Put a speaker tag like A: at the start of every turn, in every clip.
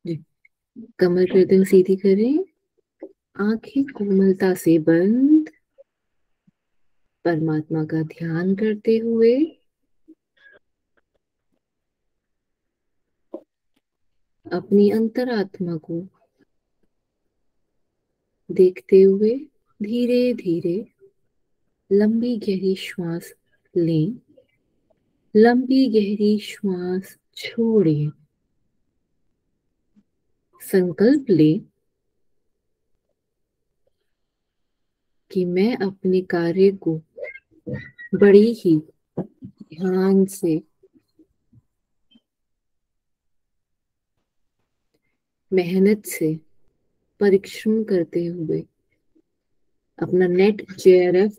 A: जी। कमर गर्दन सीधी करें, आंखें कोमलता से बंद, परमात्मा का ध्यान करते हुए अपनी अंतरात्मा को देखते हुए धीरे धीरे लंबी गहरी श्वास लें, लंबी गहरी श्वास छोड़ें। संकल्प लें कि मैं अपने कार्य को बड़ी ही ध्यान से, मेहनत से, परिश्रम करते हुए अपना नेट जेआरएफ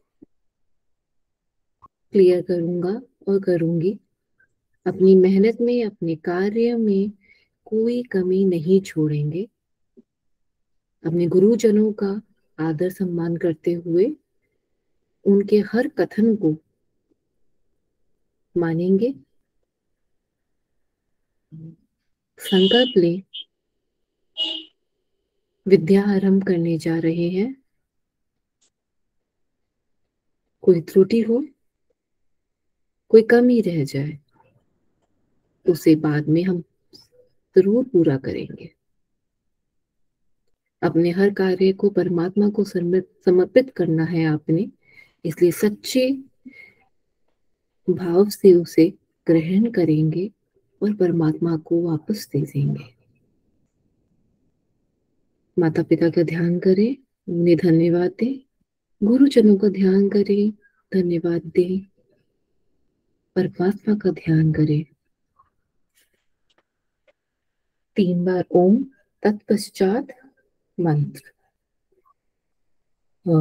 A: क्लियर करूंगा और करूंगी। अपनी मेहनत में, अपने कार्य में कोई कमी नहीं छोड़ेंगे। अपने गुरुजनों का आदर सम्मान करते हुए उनके हर कथन को मानेंगे। संकल्प लें, विद्या आरंभ करने जा रहे हैं। कोई त्रुटि हो, कोई कमी रह जाए, उसे बाद में हम जरूर पूरा करेंगे। अपने हर कार्य को परमात्मा को समर्पित करना है आपने, इसलिए सच्चे भाव से उसे ग्रहण करेंगे और परमात्मा को वापस दे देंगे। माता पिता का ध्यान करें, उन्हें धन्यवाद दें। गुरुजनों का ध्यान करें, धन्यवाद दें। परमात्मा का ध्यान करें। 3 बार ओम, तत्पश्चात मंत्र। अ,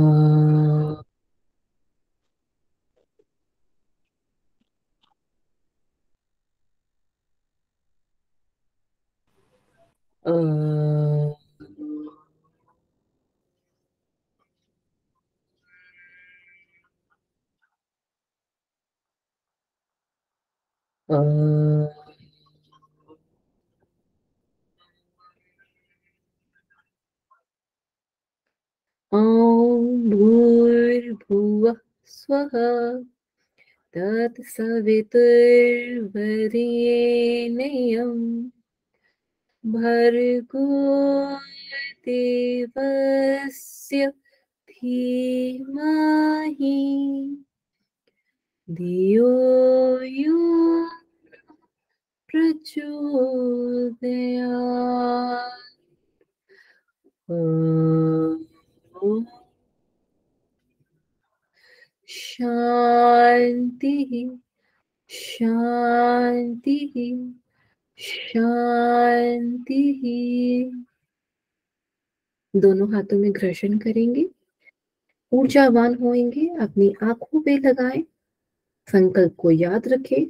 A: अ, अ, ॐ भूर्भुवः स्वः तत्सवितुर्वरेण्यं भर्गो देवस्य धीमहि धियो यो प्रचोदयात्। ॐ शांति शांति शांति। दोनों हाथों में घर्षण करेंगे, ऊर्जावान होंगे। अपनी आंखों पे लगाएं, संकल्प को याद रखें,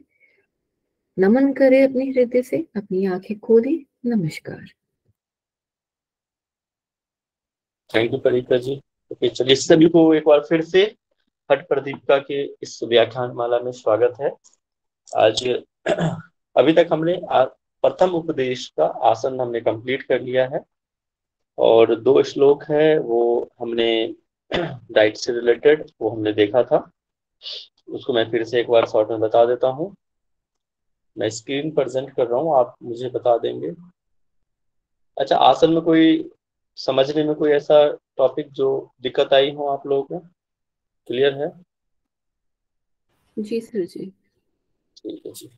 A: नमन करें अपने हृदय से, अपनी आंखें खोलें। नमस्कार।
B: Thank you Parita ji. Okay, चलिए सभी को एक बार फिर से हट प्रदीपिका के इस व्याख्यान माला में स्वागत है। आज अभी तक हमने प्रथम उपदेश का आसन हमने कंप्लीट कर लिया है और 2 श्लोक है वो हमने डाइट से रिलेटेड वो हमने देखा था। उसको मैं फिर से एक बार शॉर्ट में बता देता हूँ। मैं स्क्रीन प्रेजेंट कर रहा हूँ, आप मुझे बता देंगे। अच्छा, आसन में कोई समझने में कोई ऐसा टॉपिक जो दिक्कत आई हो आप लोगों को? क्लियर है?
A: जी सर जी।
B: ठीक है जी।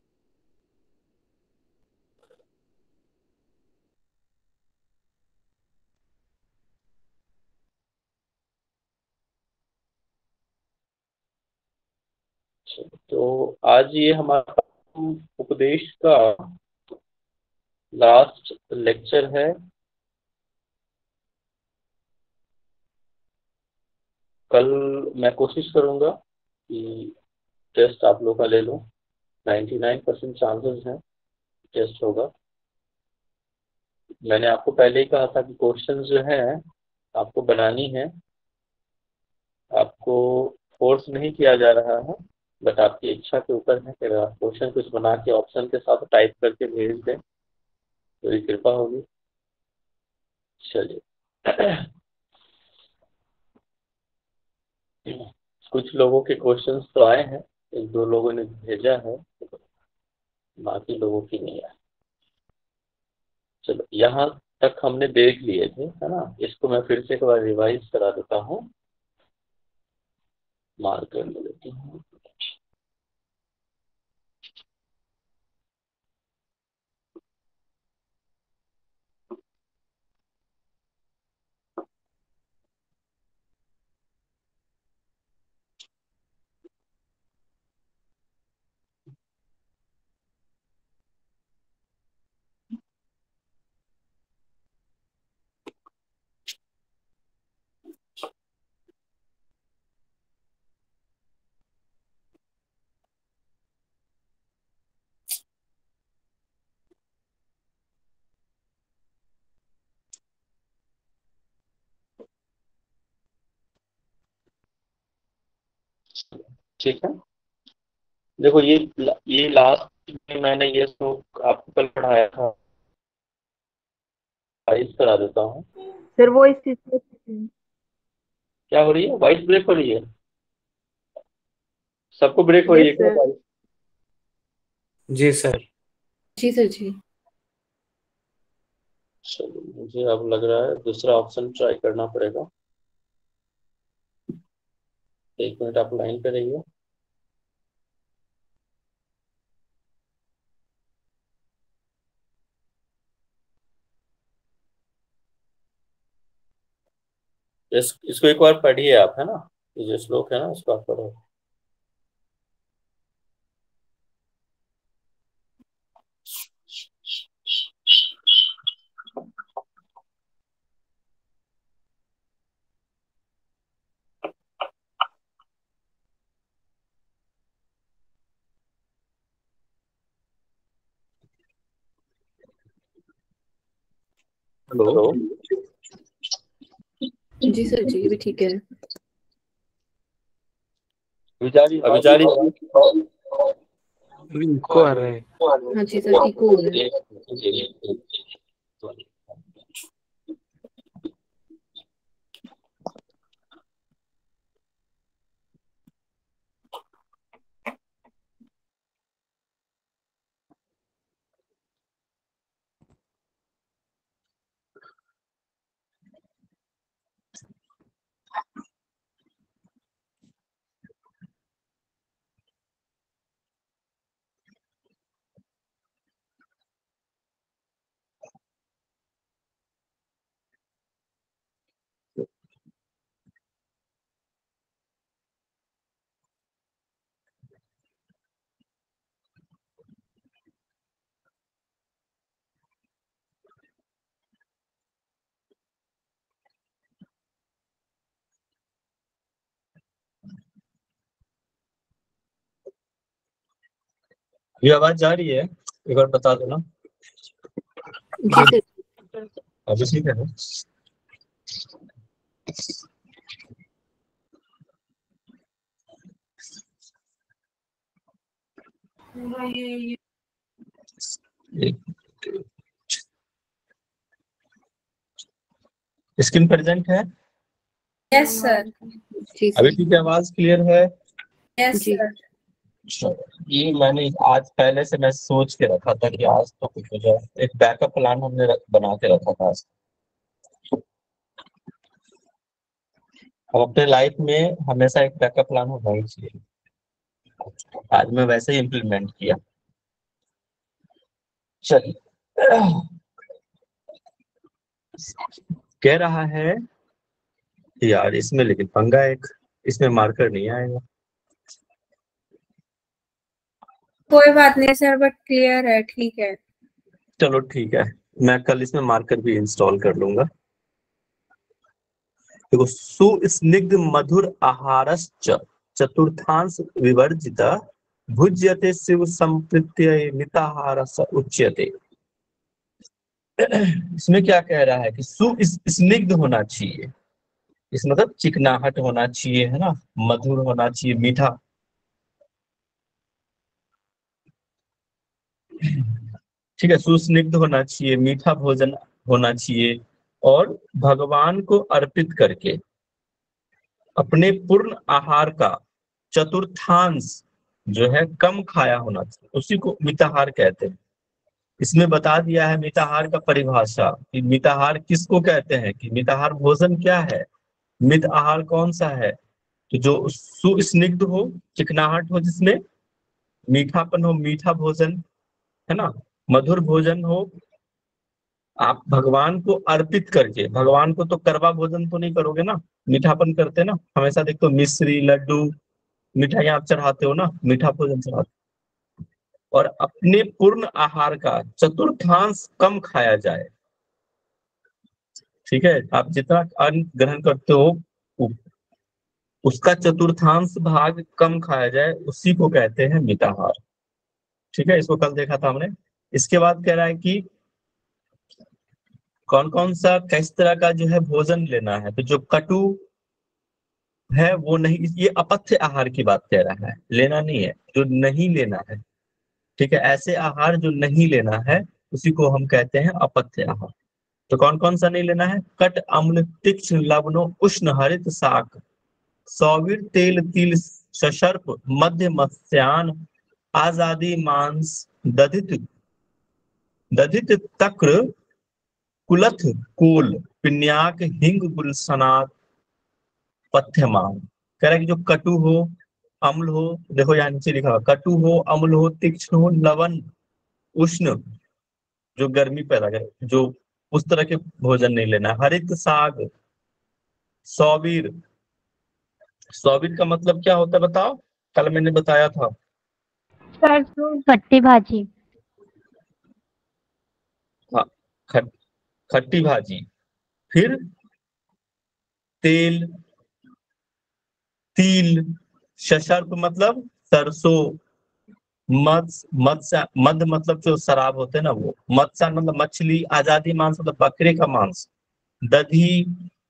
B: तो आज ये हमारा उपदेश का लास्ट लेक्चर है। कल मैं कोशिश करूंगा कि टेस्ट आप लोग का ले लूं। 99% चांसेस हैं टेस्ट होगा। मैंने आपको पहले ही कहा था कि क्वेश्चन जो है आपको बनानी है। आपको फोर्स नहीं किया जा रहा है, बट आपकी इच्छा के ऊपर है कि अगर आप क्वेश्चन कुछ बना के ऑप्शन के साथ टाइप करके भेज दें तो ये कृपा होगी। चलिए कुछ लोगों के क्वेश्चंस तो आए हैं, एक दो लोगों ने भेजा है, बाकी लोगों की नहीं आए। चलो यहाँ तक हमने देख लिए थे, है ना। इसको मैं फिर से एक बार रिवाइज करा देता हूँ, मार्कर ले लेती हूँ। ठीक है, देखो ये लास्ट में मैंने ये श्लोक आपको कल पढ़ाया था, रिवाइज करा देता हूँ।
C: सर वो इस
B: क्या हो रही है, वॉइस ब्रेक हो रही है? सबको ब्रेक हो रही
C: यस
B: है क्या
C: सर।
B: वॉइस?
D: जी सर।
A: जी सर जी।
B: चलो मुझे अब लग रहा है दूसरा ऑप्शन ट्राई करना पड़ेगा। एक मिनट आप लाइन पे रहिए। इसको एक बार पढ़िए आप, है ना। ये जो श्लोक है ना, इसको आप पढ़ो।
D: हेलो।
B: हेलो।
A: जी सर जी, ये भी ठीक है।
B: अभी जा रही आवाज?
D: अभी इनको आ रहा है।
A: हाँ जी सर, इको हो रहा है।
D: ये आवाज जा रही है, एक बार बता दो ना।
A: जी सर।
D: अभी ठीक है ना? स्क्रीन प्रेजेंट है?
C: Yes sir.
A: जी
D: अभी
A: सर
D: ठीक है, आवाज क्लियर है?
C: यस
A: जी।
C: सर।
D: ये मैंने आज पहले से मैं सोच के रखा था कि आज तो कुछ हो जाए, एक बैकअप प्लान हमने बना के रखा था आज। अब अपने लाइफ में हमेशा एक बैकअप प्लान होना ही चाहिए। आज मैं वैसे ही इम्प्लीमेंट किया। चलिए, कह रहा है यार इसमें, लेकिन पंगा एक, इसमें मार्कर नहीं आएगा।
C: कोई बात नहीं सर, बट क्लियर है, ठीक है।
D: चलो ठीक है, मैं कल इसमें मार्कर भी इंस्टॉल कर लूंगा। देखो, सुस्निग्ध मधुर आहारश्च चतुर्थांश विवर्जित भुज्यते शिव संप्रीत्य मिताहार स उच्यते। इसमें क्या कह रहा है कि सुस्निग्ध होना चाहिए, इस मतलब चिकनाहट होना चाहिए, है ना, मधुर होना चाहिए, मीठा। ठीक है, सुस्निग्ध होना चाहिए, मीठा भोजन होना चाहिए, और भगवान को अर्पित करके अपने पूर्ण आहार का चतुर्थांश जो है कम खाया होना चाहिए, उसी को मिताहार कहते हैं। इसमें बता दिया है मिताहार का परिभाषा कि मिताहार किसको कहते हैं, कि मिताहार भोजन क्या है, मित आहार कौन सा है। तो जो सुस्निग्ध हो, चिकनाहट हो, जिसमें मीठापन हो, मीठा भोजन है ना, मधुर भोजन हो, आप भगवान को अर्पित करके, भगवान को तो करवा भोजन तो नहीं करोगे ना, मीठापन करते ना, हमेशा देखो मिश्री लड्डू मिठाइयाँ आप चढ़ाते हो ना, मीठा भोजन चढ़ाते हो। और अपने पूर्ण आहार का चतुर्थांश कम खाया जाए, ठीक है, आप जितना अन्न ग्रहण करते हो उसका चतुर्थांश भाग कम खाया जाए, उसी को कहते हैं मिताहार। ठीक है, इसको कल देखा था हमने। इसके बाद कह रहा है कि कौन कौन सा किस तरह का जो है भोजन लेना है। तो जो कटु है वो नहीं, ये अपथ्य आहार की बात कह रहा है, लेना नहीं है, जो नहीं लेना है। ठीक है, ऐसे आहार जो नहीं लेना है उसी को हम कहते हैं अपथ्य आहार। तो कौन कौन सा नहीं लेना है? कट अम्ल तीक्ष्ण लवणों उष्ण हरित शाक सौवीर तेल तिल सशर्प मध्य मत्स्यान आजादी मांस दधित दधित तक्र कुलथ कोल पिन्याक हिंग गुलसनात पथ्यमान। कह रहा है कि जो कटु हो, अम्ल हो, देखो यहाँ नीचे लिखा हुआ, कटु हो, अम्ल हो, तीक्ष्ण हो, लवण उष्ण जो गर्मी पैदा करे, जो उस तरह के भोजन नहीं लेना। हरित साग, सौवीर, सौवीर का मतलब क्या होता है बताओ, कल मैंने बताया था।
E: सरसों खट्टी भाजी।
D: हाँ, खट्टी भाजी। फिर तेल, तिल, सशर्प मतलब सरसों, मत्स्य मध्य मतलब जो शराब होते हैं ना वो, मत्स्य मतलब मछली, आजादी मांस मतलब बकरे का मांस, दही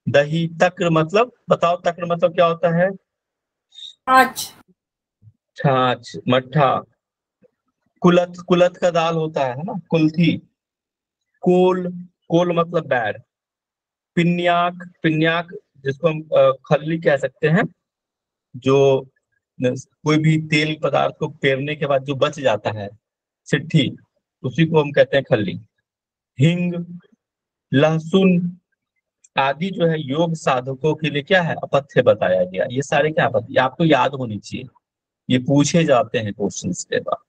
D: दही, तक्र मतलब बताओ, तक्र मतलब क्या होता है?
C: छाछ।
D: छाछ, मट्ठा। कुलथ, कुलथ का दाल होता है ना, कुल्थी। कोल, कोल मतलब बैर। पिन्याक, पिन्याक जिसको हम खल्ली कह सकते हैं, जो कोई भी तेल पदार्थ को पेरने के बाद जो बच जाता है, सिट्ठी, उसी को हम कहते हैं खल्ली। हिंग, लहसुन आदि जो है योग साधकों के लिए क्या है? अपथ्य बताया गया। ये सारे क्या अपथ्य, आपको याद होनी चाहिए, ये पूछे जाते हैं क्वेश्चंस के बाद।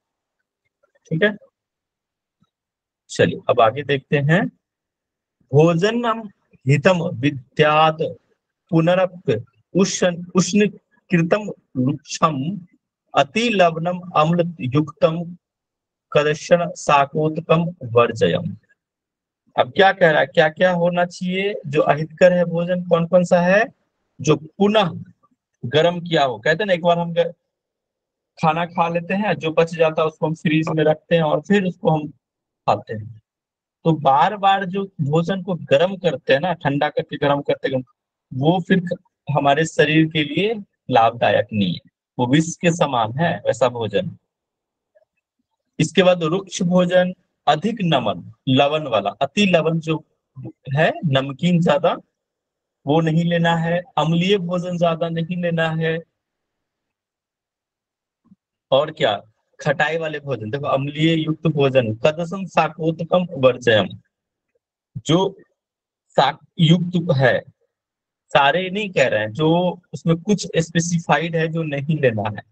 D: ठीक है, चलिए अब आगे देखते हैं। भोजनम हितम विद्यात पुनरप्य उष्ण कृतम रुक्षम अति लवणम अम्ल युक्तम कदर्शन शाकोत्कम वर्जयम। अब क्या कह रहा है, क्या क्या होना चाहिए जो अहितकर है भोजन, कौन कौन सा है? जो पुनः गर्म किया हो, कहते हैं ना एक बार हम खाना खा लेते हैं, जो बच जाता है उसको हम फ्रीज में रखते हैं और फिर उसको हम खाते हैं। तो बार बार जो भोजन को गर्म करते हैं ना, ठंडा करके गर्म करते हैं, वो फिर हमारे शरीर के लिए लाभदायक नहीं है, वो विष के समान है वैसा भोजन। इसके बाद रुक्ष भोजन, अधिक नमन लवण वाला, अति लवण जो है, नमकीन ज्यादा वो नहीं लेना है। अम्लीय भोजन ज्यादा नहीं लेना है। और क्या, खटाई वाले भोजन, देखो अम्लीय युक्त भोजन, कदसम शाकोत्कम वर्जयम, जो शाक युक्त है, सारे नहीं कह रहे हैं, जो उसमें कुछ स्पेसिफाइड है जो नहीं लेना है।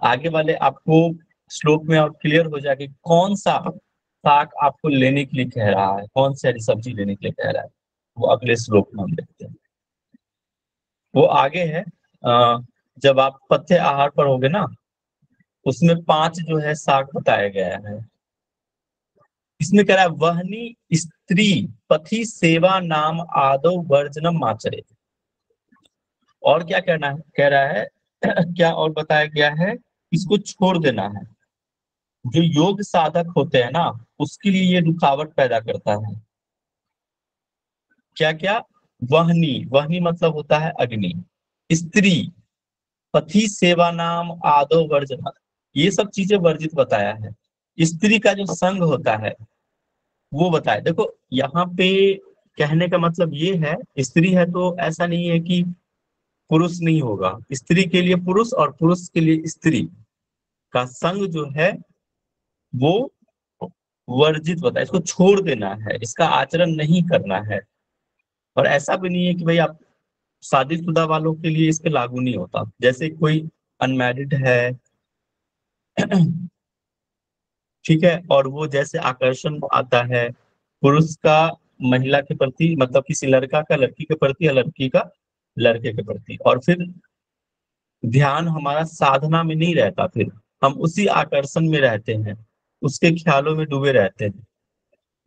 D: आगे वाले आपको श्लोक में और क्लियर हो जाएगा कौन सा शाक आपको लेने के लिए कह रहा है, कौन सी हरी सब्जी लेने के लिए कह रहा है, वो अगले श्लोक में हम देखते हैं। वो आगे है, जब आप पथ्य आहार पर होगे ना, उसमें 5 जो है शाक बताया गया है। इसमें कह रहा है वहनी स्त्री पथि सेवा नाम आदो वर्जनम माचरे। और क्या कहना है, कह रहा है क्या और बताया गया है, इसको छोड़ देना है। जो योग साधक होते हैं ना, उसके लिए ये रुकावट पैदा करता है। क्या क्या? वहनी, वहनी मतलब होता है अग्नि, स्त्री, पथि सेवा नाम आदो वर्जना, ये सब चीजें वर्जित बताया है। स्त्री का जो संग होता है वो बताया। देखो यहाँ पे कहने का मतलब ये है, स्त्री है तो ऐसा नहीं है कि पुरुष नहीं होगा। स्त्री के लिए पुरुष और पुरुष के लिए स्त्री का संग जो है वो वर्जित होता है, इसको छोड़ देना है, इसका आचरण नहीं करना है। और ऐसा भी नहीं है कि भाई आप शादीशुदा वालों के लिए इस पे लागू नहीं होता। जैसे कोई अनमैरिड है ठीक है, और वो जैसे आकर्षण आता है पुरुष का महिला के प्रति, मतलब किसी लड़का का लड़की के प्रति या लड़की का लड़के के प्रति, और फिर ध्यान हमारा साधना में नहीं रहता, फिर हम उसी आकर्षण में रहते हैं, उसके ख्यालों में डूबे रहते हैं।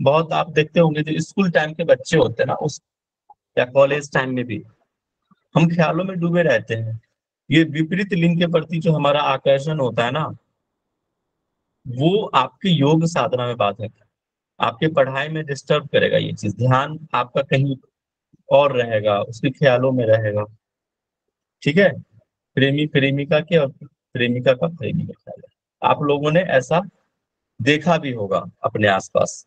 D: बहुत आप देखते होंगे जो स्कूल टाइम के बच्चे होते हैं ना, उस या कॉलेज टाइम में भी हम ख्यालों में डूबे रहते हैं। ये विपरीत लिंग के प्रति जो हमारा आकर्षण होता है ना, वो आपकी योग साधना में बाधक है, आपके पढ़ाई में डिस्टर्ब करेगा। ये चीज ध्यान आपका कहीं और रहेगा, उसके ख्यालों में रहेगा। ठीक है, प्रेमी प्रेमिका के और प्रेमिका का प्रेमी का ख्याल है। आप लोगों ने ऐसा देखा भी होगा अपने आसपास।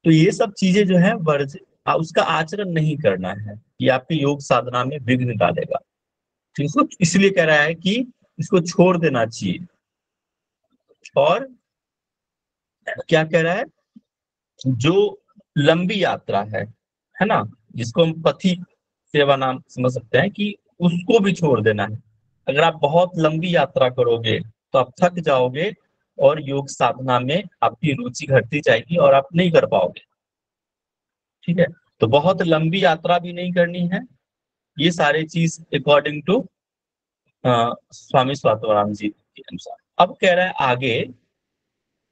D: तो ये सब चीजें जो है वर्ज उसका आचरण नहीं करना है, ये आपकी योग साधना में विघ्न डालेगा। तो इसको इसलिए कह रहा है कि इसको छोड़ देना चाहिए। और क्या कह रहा है, जो लंबी यात्रा है ना, जिसको हम पथी सेवा नाम समझ सकते हैं, कि उसको भी छोड़ देना है। अगर आप बहुत लंबी यात्रा करोगे तो आप थक जाओगे और योग साधना में आपकी रुचि घटती जाएगी और आप नहीं कर पाओगे। ठीक है, तो बहुत लंबी यात्रा भी नहीं करनी है। ये सारे चीज अकॉर्डिंग टू स्वामी स्वात्माराम जी के अनुसार। अब कह रहा है आगे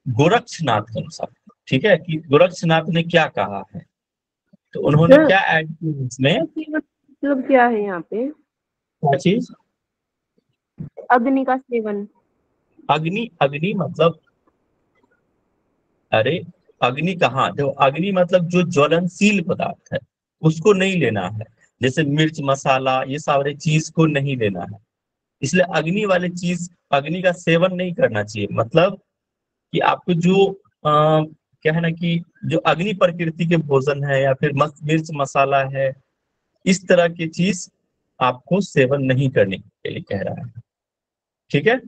D: गोरक्षनाथ के अनुसार। ठीक है, कि गोरक्षनाथ ने क्या कहा है, तो उन्होंने क्या ऐड किया इसमें।
F: मतलब क्या है यहाँ पे?
D: क्या चीज?
F: अग्नि का सेवन।
D: अग्नि, अग्नि मतलब, अरे अग्नि कहाँ, जो अग्नि मतलब जो ज्वलनशील पदार्थ है उसको नहीं लेना है। जैसे मिर्च मसाला ये सारे चीज को नहीं लेना है। इसलिए अग्नि वाले चीज, अग्नि का सेवन नहीं करना चाहिए। मतलब कि आपको जो क्या है ना, कि जो अग्नि प्रकृति के भोजन है या फिर मिर्च मसाला है, इस तरह की चीज आपको सेवन नहीं करने के लिए कह रहा है। ठीक है,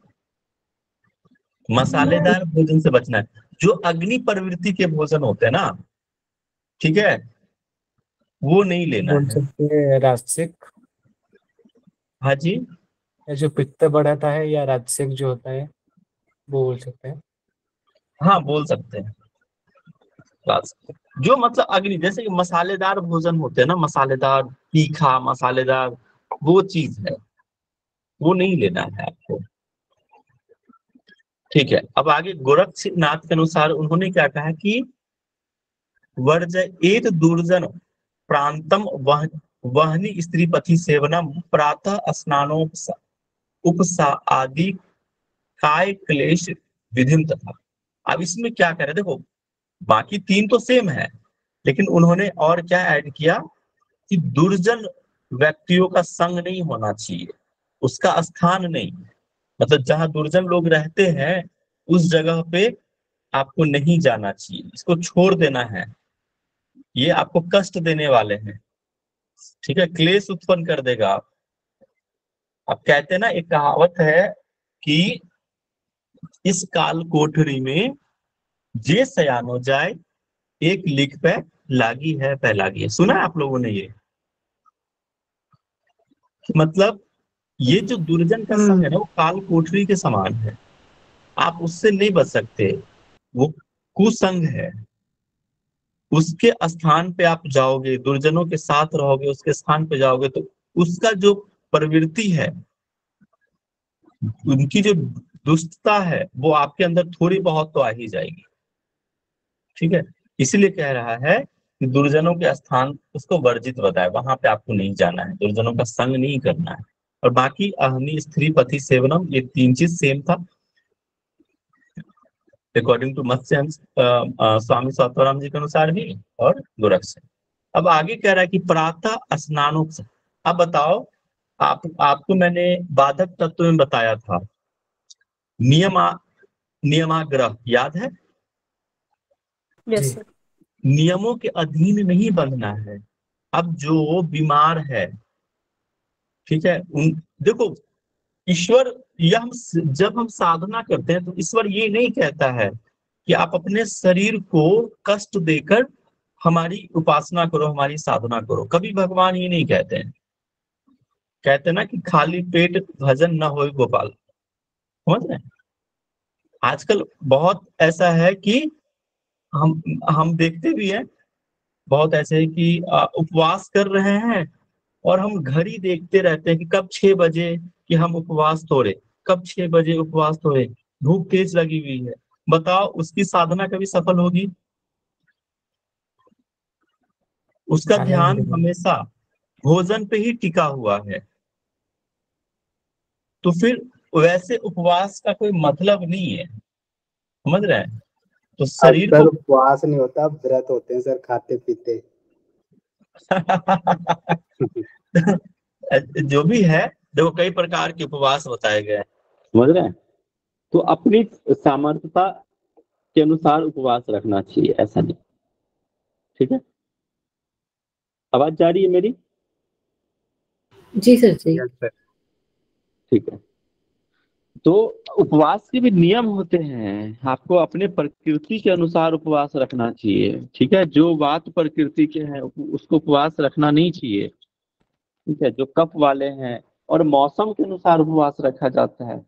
D: मसालेदार भोजन से बचना है। जो अग्नि प्रवृत्ति के भोजन होते हैं ना, ठीक है, वो नहीं लेना
G: बोल
D: है।
G: सकते हैं राजसिक,
D: हाँ जी,
G: या जो पित्त बढ़ाता है, या राजसिक जो होता है वो बोल सकते हैं।
D: हाँ बोल सकते हैं। जो मतलब अग्नि, जैसे कि मसालेदार भोजन होते हैं ना, मसालेदार तीखा मसालेदार, वो चीज है, वो नहीं लेना है आपको। ठीक है, अब आगे गोरक्षनाथ के अनुसार उन्होंने क्या कहा कि वर्ज एक दुर्जन प्रांतम वहनी स्त्रीपति सेवनम प्रातः स्नानो उपसा आदि काय क्लेश विधिम तथा। अब इसमें क्या कह रहे, देखो बाकी तीन तो सेम है, लेकिन उन्होंने और क्या ऐड किया कि दुर्जन व्यक्तियों का संग नहीं होना चाहिए, उसका स्थान नहीं, मतलब जहां दुर्जन लोग रहते हैं उस जगह पे आपको नहीं जाना चाहिए, इसको छोड़ देना है। ये आपको कष्ट देने वाले हैं। ठीक है, क्लेश उत्पन्न कर देगा। अब कहते हैं ना, एक कहावत है कि इस काल कोठरी में जे सयानो जाए, एक लिख पे लागी है पहलागी है। सुना है आप लोगों ने ये? मतलब ये जो दुर्जन का संग है ना, वो काल कोठरी के समान है, आप उससे नहीं बच सकते। वो कुसंग है, उसके स्थान पे आप जाओगे, दुर्जनों के साथ रहोगे, उसके स्थान पे जाओगे तो उसका जो प्रवृत्ति है, उनकी जो दुष्टता है, वो आपके अंदर थोड़ी बहुत तो आ ही जाएगी। ठीक है, इसलिए कह रहा है कि दुर्जनों के स्थान उसको वर्जित बताए, वहां पे आपको नहीं जाना है, दुर्जनों का संग नहीं करना है। और बाकी अहनी स्त्री पति सेवनम, ये तीन चीज सेम था अकॉर्डिंग टू मत्स्य स्वामी स्वात्माराम जी के अनुसार भी और गोरक्ष। अब आगे कह रहा है कि प्रातः स्नानों। अब बताओ, आपको मैंने बाधक तत्व में बताया था नियमाग्रह, याद है?
C: Yes sir.
D: नियमों के अधीन नहीं बनना है। अब जो बीमार है, ठीक है, उन देखो, ईश्वर, जब हम साधना करते हैं तो ईश्वर ये नहीं कहता है कि आप अपने शरीर को कष्ट देकर हमारी उपासना करो, हमारी साधना करो। कभी भगवान ये नहीं कहते हैं। कहते हैं ना कि खाली पेट भजन न होए गोपाल। समझ रहे हैं? आजकल बहुत ऐसा है कि हम देखते भी हैं, बहुत ऐसे है कि उपवास कर रहे हैं और हम घड़ी देखते रहते हैं कि कब 6 बजे कि हम उपवास तोड़े, कब 6 बजे उपवास तोड़े। भूख तेज लगी हुई है, बताओ उसकी साधना कभी सफल होगी? उसका
G: नहीं
D: ध्यान
G: नहीं।
D: हमेशा भोजन पे ही टिका हुआ है। तो फिर वैसे उपवास का कोई मतलब नहीं है। समझ रहे हैं? तो
H: अब
D: शरीर
H: सर
D: को
H: उपवास नहीं होता, अब व्रत होते हैं सर, खाते पीते।
D: जो भी है, देखो कई प्रकार के उपवास बताए गए हैं।
B: समझ रहे हैं? तो अपनी सामर्थ्यता के अनुसार उपवास रखना चाहिए, ऐसा नहीं। ठीक है, आवाज जा रही है मेरी?
A: जी सर जी।
H: Yes sir.
B: ठीक है। तो उपवास के भी नियम होते हैं, आपको अपने प्रकृति के अनुसार उपवास रखना चाहिए। ठीक है, जो बात प्रकृति के हैं उसको उपवास रखना नहीं चाहिए। ठीक है, जो कफ वाले हैं, और मौसम के अनुसार उपवास रखा जाता है।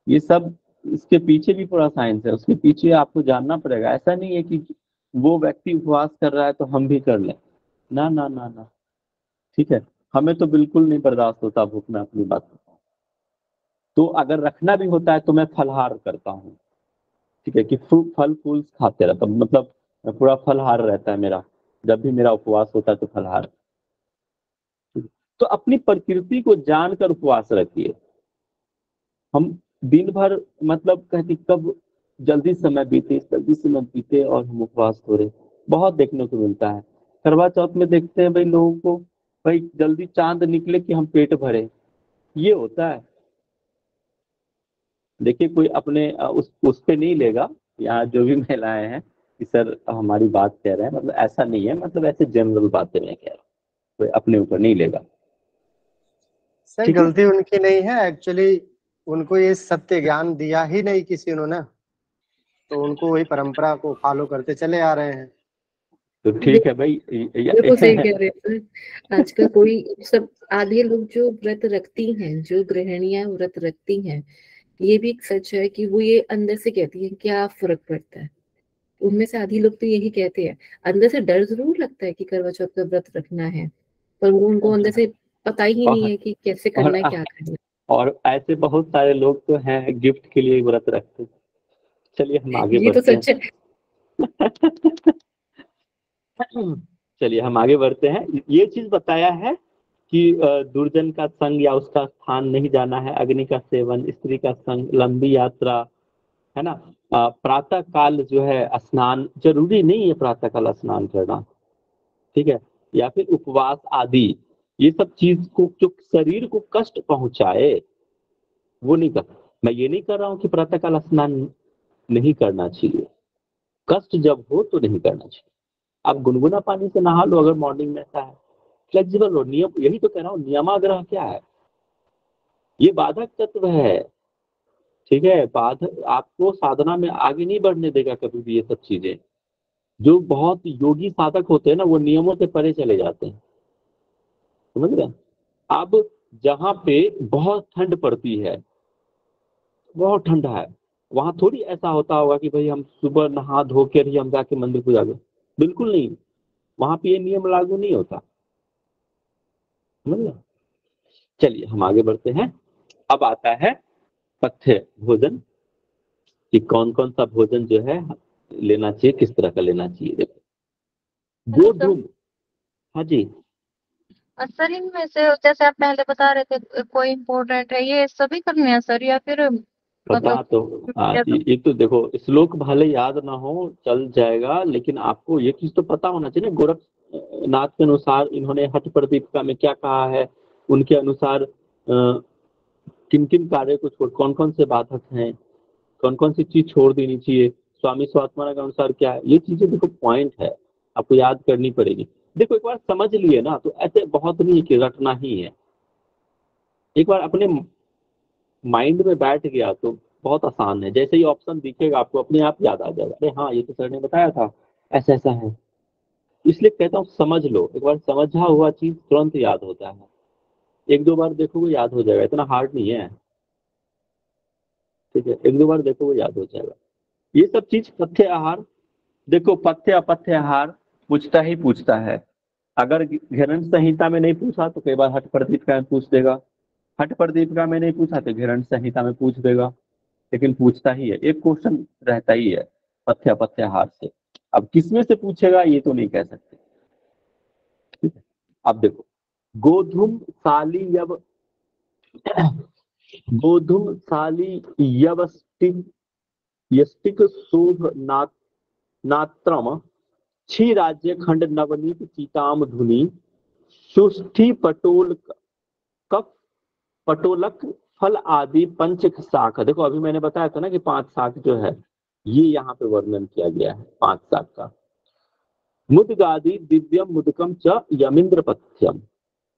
B: ये सब, इसके पीछे भी पूरा साइंस है, उसके पीछे आपको जानना पड़ेगा। ऐसा नहीं है कि वो व्यक्ति उपवास कर रहा है तो हम भी कर लें। ना ना ना ना। ठीक है, हमें तो बिल्कुल नहीं बर्दाश्त होता भूख में, अपनी बात बताऊं तो अगर रखना भी होता है तो मैं फलाहार करता हूँ। ठीक है, कि फल फूल खाते रहता हूं, मतलब पूरा फलाहार रहता है मेरा। जब भी मेरा उपवास होता है तो फलाहार। तो अपनी प्रकृति को जानकर उपवास रखिए। हम दिन भर मतलब कहते कब जल्दी समय बीते और हम उपवास हो रहे, बहुत देखने को मिलता है। करवा चौथ में देखते हैं भाई लोगों को, भाई जल्दी चांद निकले कि हम पेट भरे, ये होता है। देखिए कोई अपने उस पे नहीं लेगा, यहाँ जो भी महिलाएं हैं कि सर हमारी बात कह रहे हैं, मतलब ऐसा नहीं है, मतलब ऐसे जनरल बातें मैं कह रहा हूँ, कोई अपने ऊपर नहीं लेगा।
H: सर
B: ठीक है,
H: गलती उनकी नहीं है एक्चुअली, उनको ये सत्य ज्ञान दिया ही नहीं किसी ने, तो उनको वही परंपरा को फॉलो करते चले आ रहे हैं।
B: तो ठीक है भाई।
A: बिल्कुल सही कह रहे हैं सर। आजकल कोई सब आधे लोग जो व्रत रखती हैं, जो गृहिणियां व्रत रखती हैं, ये भी एक सच है कि वो ये अंदर से कहती हैं क्या फर्क पड़ता है। उनमें से आधी लोग तो यही कहते हैं। अंदर से डर जरूर लगता है कि करवा चौथ का व्रत रखना है, पर वो उनको अंदर से पता ही नहीं
B: और,
A: है कि कैसे
B: और
A: करना है, क्या करना है।
B: और ऐसे बहुत सारे लोग तो हैं गिफ्ट के लिए व्रत रखते हैं। चलिए हम आगे
A: ये तो
B: बढ़ते हैं।
A: सच है।
B: चलिए हम आगे बढ़ते हैं। ये चीज बताया है कि दुर्जन का संग या उसका स्थान नहीं जाना है, अग्नि का सेवन, स्त्री का संग, लंबी यात्रा, है ना। प्रातः काल जो है स्नान जरूरी नहीं है, प्रातः काल स्नान करना। ठीक है, या फिर उपवास आदि, ये सब चीज को जो शरीर को कष्ट पहुंचाए वो नहीं कर। मैं ये नहीं कर रहा हूँ कि प्रातः काल स्नान नहीं करना चाहिए, कष्ट जब हो तो नहीं करना चाहिए। आप गुनगुना पानी से नहा लो अगर मॉर्निंग में ऐसा है, फ्लेक्सिबल हो। नियम यही तो कह रहा हूँ, नियमाग्रह क्या है, ये बाधक तत्व है। ठीक है, बाधक आपको साधना में आगे नहीं बढ़ने देगा कभी भी। ये सब चीजें, जो बहुत योगी साधक होते हैं ना, वो नियमों से परे चले जाते हैं। समझ रहे हैं? अब जहाँ पे बहुत ठंड पड़ती है, बहुत ठंडा है, वहां थोड़ी ऐसा होता होगा कि भाई हम सुबह नहा धो कर ही हम जाके मंदिर को जागे। बिल्कुल नहीं, वहां पे ये नियम लागू नहीं होता। समझ रहे हैं? चलिए हम आगे बढ़ते हैं। अब आता है पथ्य भोजन, कि कौन कौन सा भोजन जो है लेना चाहिए, किस तरह का लेना चाहिए। देखो
E: हेलो सर।
B: गोधूम। हाँ जी।
E: सर इनमें से जैसे आप पहले बता रहे थे कोई इम्पोर्टेंट है, ये सभी करने हैं सर या फिर
B: पता
E: मतलब
B: तो
E: जैसे
B: ये तो देखो, श्लोक भले याद ना हो चल जाएगा, लेकिन आपको ये चीज तो पता होना चाहिए ना। गोरखनाथ के अनुसार इन्होंने हठ प्रदीपिका में क्या कहा है, उनके अनुसार किन किन कार्य को छोड़, कौन कौन से बाधक हैं, कौन कौन सी चीज छोड़ देनी चाहिए, स्वामी स्वात्मानंद के अनुसार क्या है, ये चीजें देखो पॉइंट है। आपको याद करनी पड़ेगी। देखो एक बार समझ लिए ना तो ऐसे बहुत नहीं है कि रटना ही है, एक बार अपने माइंड में बैठ गया तो बहुत आसान है। जैसे ही ऑप्शन दिखेगा आपको अपने आप याद आ जाएगा, अरे हाँ ये तो सर ने बताया था, ऐसा ऐसा है। इसलिए कहता हूँ समझ लो, एक बार समझा हुआ चीज तुरंत याद होता है, एक दो बार देखोगे याद हो जाएगा, इतना हार्ड नहीं है। ठीक है, एक दो बार देखोगे याद हो जाएगा। ये सब चीज पथ्य आहार, देखो पथ्य अपथ्य आहार पूछता ही पूछता है। अगर घृण संहिता में नहीं पूछा तो कई बार हठ प्रदीपिका में पूछ देगा, हठ प्रदीपिका में नहीं पूछा तो घृण संहिता में पूछ देगा, लेकिन पूछता ही है, एक क्वेश्चन रहता ही है पथ्य अपथ्य आहार से। अब किसमें से पूछेगा ये तो नहीं कह सकते। ठीक है, अब देखो गोधूम साली यव गोधूम साली यवस्टिक यष्टिक शोभ नात्रम छी राज्य खंड नवनीत चीताम धुनी सुष्ठी पटोल कफ पटोलक फल आदि पंच शाख। देखो अभी मैंने बताया था ना कि 5 शाख जो है ये यहाँ पे वर्णन किया गया है 5 शाख का। मुदगादि दिव्यम मुदकम च यमिंद्र पथ्यम।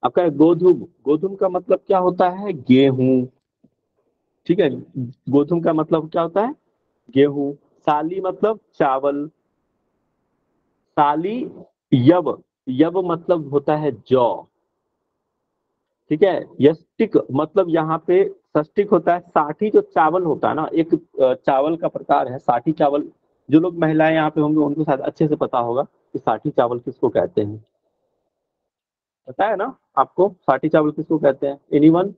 B: आपका गोधूम, गोधूम का मतलब क्या होता है? गेहूं। ठीक है, गोधूम का मतलब क्या होता है? गेहूं। साली मतलब चावल, साली यव, यव मतलब होता है जौ। ठीक है, यष्टिक मतलब यहाँ पे षष्टिक होता है, साठी जो चावल होता है ना, एक चावल का प्रकार है साठी चावल। जो लोग महिलाएं यहाँ पे होंगे उनको शायद अच्छे से पता होगा कि साठी चावल किसको कहते हैं। पता है ना आपको साठी चावल किसको कहते हैं? एनीवन?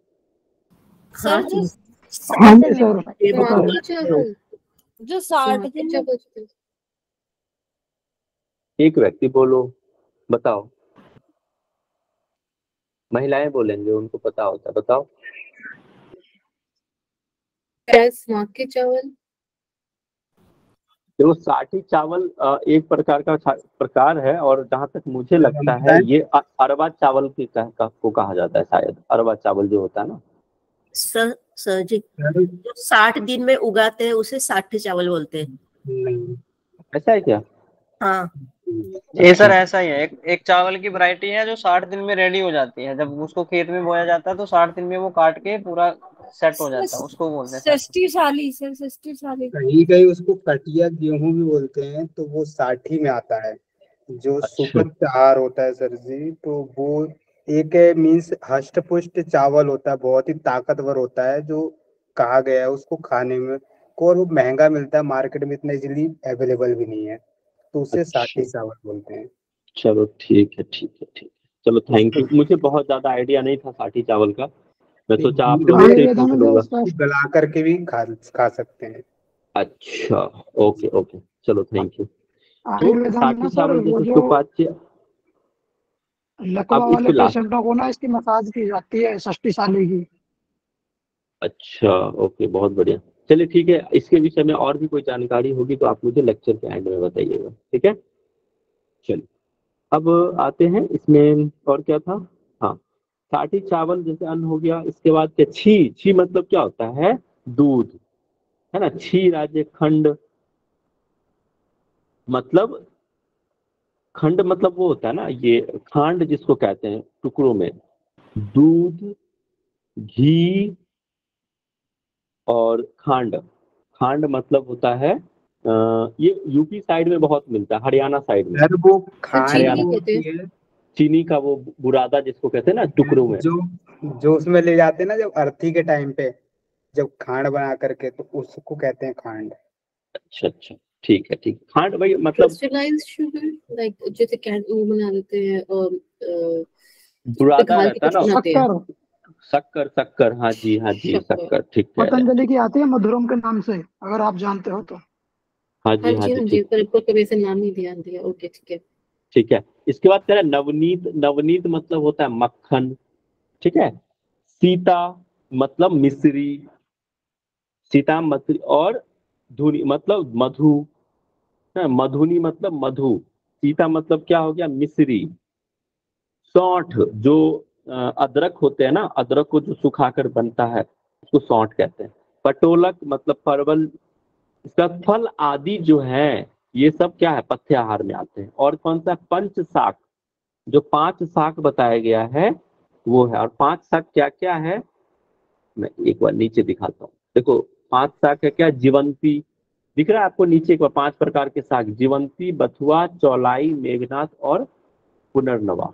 E: सर जो
F: हाँ जी सर,
A: ये बता
E: स्वाति चावल, जो 60
A: स्वाति
E: दिन
A: चावल।
B: एक व्यक्ति बोलो, बताओ। महिलाएं बोलेंगे, उनको पता होता है, बताओ।
A: स्वाति चावल।
B: देखो साठी चावल एक प्रकार का प्रकार है, और जहां तक मुझे लगता है ये अरवा चावल को कहा जाता है शायद। अरवा चावल जो होता है ना
I: सर जी, जो 60 दिन में उगाते हैं उसे 60 चावल बोलते हैं।
B: ऐसा है क्या?
I: हाँ
J: ये सर ऐसा ही है, एक चावल की वैरायटी है जो 60 दिन में रेडी हो जाती है। जब उसको खेत में बोया जाता है तो 60 दिन में वो काट के पूरा सेट हो जाता है, उसको बोलते हैं
C: षष्ठी साली सर, षष्ठी साली।
K: कहीं कहीं उसको कटिया गेहूं भी बोलते हैं, तो वो 60 में आता है। जो सुपर चार होता है सर जी, तो वो एक मीन्स हष्ट पुष्ट चावल होता है, बहुत ही ताकतवर होता है, जो कहा गया है उसको खाने में को, और वो महंगा मिलता है मार्केट में, इतना इजीली अवेलेबल भी नहीं है, तो उसे 60 चावल बोलते हैं।
B: चलो ठीक है, ठीक है, ठीक है, चलो थैंक यू। मुझे बहुत ज्यादा आइडिया नहीं था साठी चावल का, मैं सोचा आप लोगों से ही पूछ लूंगा।
K: गला करके भी खा सकते हैं।
B: अच्छा, ओके ओके, चलो थैंक यू। तो
L: आयुर्वेदा में
B: साठी
L: ना सर
B: चावल
L: वो
B: जैसे
L: जो
B: सुपाच्य,
L: लकवा
B: अब इस
L: वाले
B: पे लास्ट।
L: पेशेंटों को ना इसकी मसाज की जाती है 60 साली की।
B: अच्छा ओके, बहुत बढ़िया। चलिए ठीक है, इसके विषय में और भी कोई जानकारी होगी तो आप मुझे लेक्चर के एंड में बताइएगा, ठीक है। चलिए अब आते हैं इसमें, और क्या था? हाँ, साठी चावल जैसे अन्न हो गया। इसके बाद क्या? छी, छी मतलब क्या होता है? दूध, है ना। छी राज्य खंड मतलब, खंड मतलब वो होता है ना, ये खांड जिसको कहते हैं टुकड़ों में, दूध, घी और खांड। खांड मतलब होता है ये यूपी साइड में बहुत मिलता है, हरियाणा साइड में।
K: सर वो खांड
A: चीनी कहते हैं।
B: चीनी का वो बुरादा जिसको कहते हैं ना टुकड़ों में,
K: जो उसमें ले जाते हैं ना जब अर्थी के टाइम पे, जब खांड बना करके, तो उसको कहते हैं खांड।
B: अच्छा अच्छा, ठीक है, ठीक। खांड भाई मतलब
A: क्रिस्टलाइज्ड शुगर, लाइक जैसे वो बना देते हैं और
B: बुरादा रहता है ना,
L: शक्कर,
B: शक्कर, शक्कर, हाँ जी, हाँ जी, शक्कर, ठीक है।
L: पतंजलि की आती है मधुरम के नाम से, अगर आप जानते हो तो।
B: हाँ जी, हाँ जी,
A: हाँ जी, पर आपको कभी ऐसे नाम नहीं ध्यान दिया। ओके ठीक है,
B: ठीक है। इसके बाद तेरा नवनीत, नवनीत मतलब होता है मक्खन, ठीक है। सीता मतलब मिश्री, सीता मिश्री, और धुनी मतलब मधु, मधुनी मतलब मधु। सीता मतलब क्या हो गया? मिश्री। सौंठ, जो अदरक होते हैं ना, अदरक को जो सुखाकर बनता है उसको सौंठ कहते हैं। पटोलक मतलब परवल। इसका फल आदि जो है ये सब क्या है, पथ्य आहार में आते हैं। और कौन सा, पंच शाक, जो 5 शाक बताया गया है वो है। और 5 शाक क्या क्या है, मैं एक बार नीचे दिखाता हूँ। देखो 5 शाक है क्या, जीवंती दिख रहा है आपको नीचे, एक बार 5 प्रकार के शाक, जीवंती, बथुआ, चौलाई, मेघनाथ और पुनर्नवा।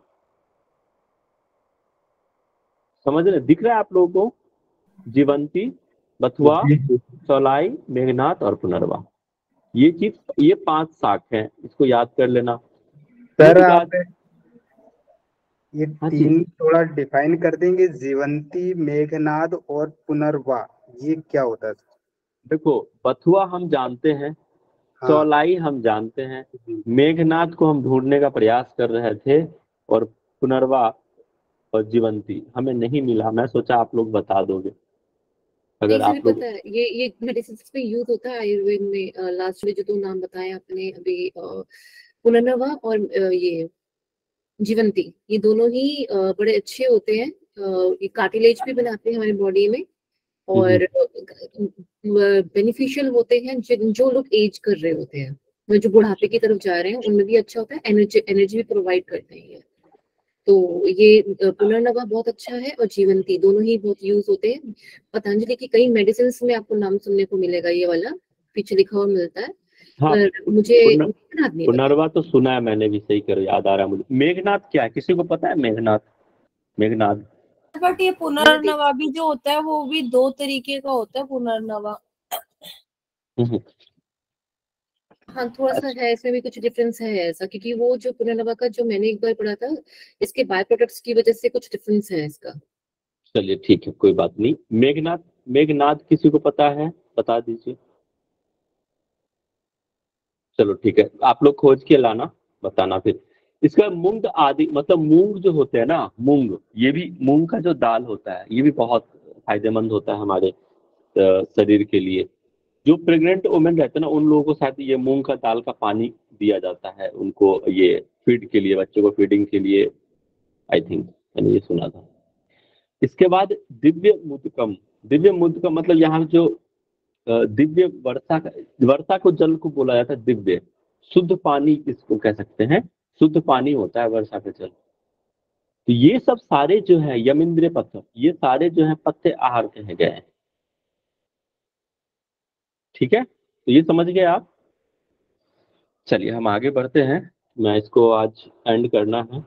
B: समझ रहे, दिख रहा है आप लोगों को, जीवंती, बथुआ, चौलाई, मेघनाथ और पुनर्वा, ये चीज, ये 5 शाक हैं, इसको याद कर लेना।
K: सर आप ये
B: हाँ जी।
K: 3 थोड़ा डिफाइन कर देंगे, जीवंती, मेघनाद और पुनर्वा, ये क्या होता है?
B: देखो बथुआ हम जानते हैं,
K: हाँ।
B: चौलाई हम जानते हैं, मेघनाथ को हम ढूंढने का प्रयास कर रहे थे, और पुनर्वा और जीवंती हमें नहीं मिला। मैं सोचा आप लोग बता दोगे
A: नहीं
B: अगर
A: सर,
B: आप लोग।
A: पता है ये मेडिसिन में यूज होता है आयुर्वेद में। लास्ट में जो 2 नाम बताए आपने अभी, पुनर्नवा और ये जीवंती, ये दोनों ही बड़े अच्छे होते हैं। ये कार्टिलेज भी बनाते हैं हमारी बॉडी में, और बेनिफिशियल होते हैं जो लोग एज कर रहे होते हैं, जो बुढ़ापे की तरफ जा रहे हैं, उनमें भी अच्छा होता है। एनर्जी भी प्रोवाइड करते हैं ये। तो ये पुनर्नवा बहुत अच्छा है, और जीवंती, दोनों ही बहुत यूज होते हैं। पतंजलि की कई मेडिसिन में आपको नाम सुनने को मिलेगा, ये वाला पीछे लिखा हुआ मिलता है।
B: हाँ,
A: पर मुझे मेघनाथ नहीं पता।
B: पुनर्वा तो सुना है मैंने भी, सही करो, याद आ रहा है मुझे। मेघनाथ क्या है, किसी को पता है मेघनाथ? मेघनाथ
C: बट ये पुनर्नवा भी जो होता है वो भी 2 तरीके का होता है, पुनर्नवा।
A: हाँ, थोड़ा सा है, इसमें भी कुछ डिफरेंस है ऐसा, क्योंकि वो जो पुनर्नवा का जो मैंने एक बार पढ़ा था, इसके बाय प्रोडक्ट्स की वजह से कुछ डिफरेंस है इसका।
B: चलिए ठीक है, कोई बात नहीं। मेघनाथ, मेघनाथ किसी को पता है, बता दीजिए। चलो ठीक है, आप लोग खोज के लाना, बताना फिर। इसका मूंग आदि, मतलब मूंग जो होते हैं ना, मूंग, ये भी मूंग का जो दाल होता है, ये भी बहुत फायदेमंद होता है हमारे शरीर के लिए। जो प्रेग्नेंट वुमेन रहते हैं ना, उन लोगों को शायद ये मूंग का दाल का पानी दिया जाता है उनको, ये फीड के लिए, बच्चों को फीडिंग के लिए, आई थिंक मैंने ये सुना था। इसके बाद दिव्य मुदकम, दिव्य मुदकम मतलब यहाँ जो दिव्य वर्षा को जल को बोला जाता है दिव्य, शुद्ध पानी इसको कह सकते हैं, शुद्ध पानी होता है वर्षा का जल। तो ये सब सारे जो है यमिंद्रिय पथ, ये सारे जो है पथ्य आहार कहे गए हैं। ठीक है, तो ये समझ गए आप। चलिए हम आगे बढ़ते हैं, मैं इसको आज एंड करना है।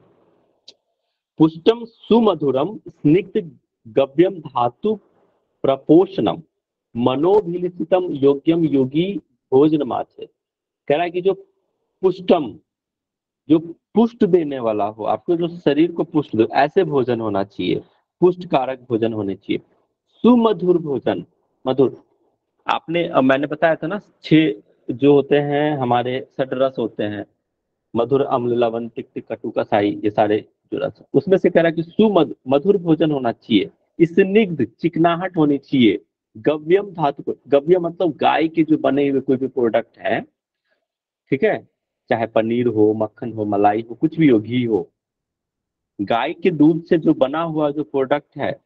B: पुष्टम सुमधुरम स्निग्ध गव्यम धातु प्रपोषणम मनोभिलिसितम योग्यम योगी भोजन माचे। कह रहा है कि जो पुष्टम, जो पुष्ट देने वाला हो, आपको जो शरीर को पुष्ट दे, ऐसे भोजन होना चाहिए, पुष्ट कारक भोजन होने चाहिए। सुमधुर भोजन, मधुर, आपने मैंने बताया था ना, 6 जो होते हैं हमारे षड्रस होते हैं, मधुर, अम्ल, लवण, तिक्त, कटु, कसाई, ये सारे जो रस, उसमें से कह रहा है कि मधुर भोजन होना चाहिए, स्निग्ध, चिकनाहट होनी चाहिए, गव्यम धातु, गव्य मतलब गाय के जो बने हुए कोई भी प्रोडक्ट है, ठीक है, चाहे पनीर हो, मक्खन हो, मलाई हो, कुछ भी हो, घी हो, गाय के दूध से जो बना हुआ जो प्रोडक्ट है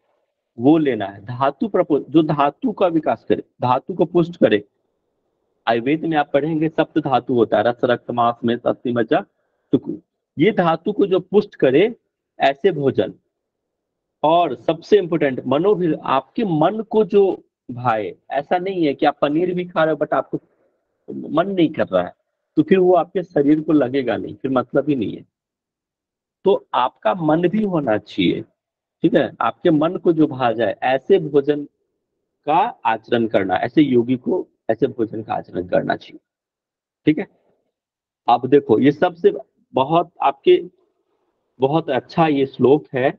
B: वो लेना है। धातु प्रपोज, जो धातु का विकास करे, धातु को पुष्ट करे। आयुर्वेद में आप पढ़ेंगे सप्त धातु होता है, रस, रक्त, मांस में, अस्थि, मज्जा, टुकु, ये धातु को जो पुष्ट करे, ऐसे भोजन। और सबसे इंपोर्टेंट, मनोभिल, आपके मन को जो भाए, ऐसा नहीं है कि आप पनीर भी खा रहे हो बट आपको मन नहीं कर रहा है, तो फिर वो आपके शरीर को लगेगा नहीं, फिर मतलब ही नहीं है। तो आपका मन भी होना चाहिए, ठीक है, आपके मन को जो भा जाए, ऐसे भोजन का आचरण करना, ऐसे योगी को ऐसे भोजन का आचरण करना चाहिए। ठीक है, अब देखो ये सबसे बहुत आपके बहुत अच्छा ये श्लोक है।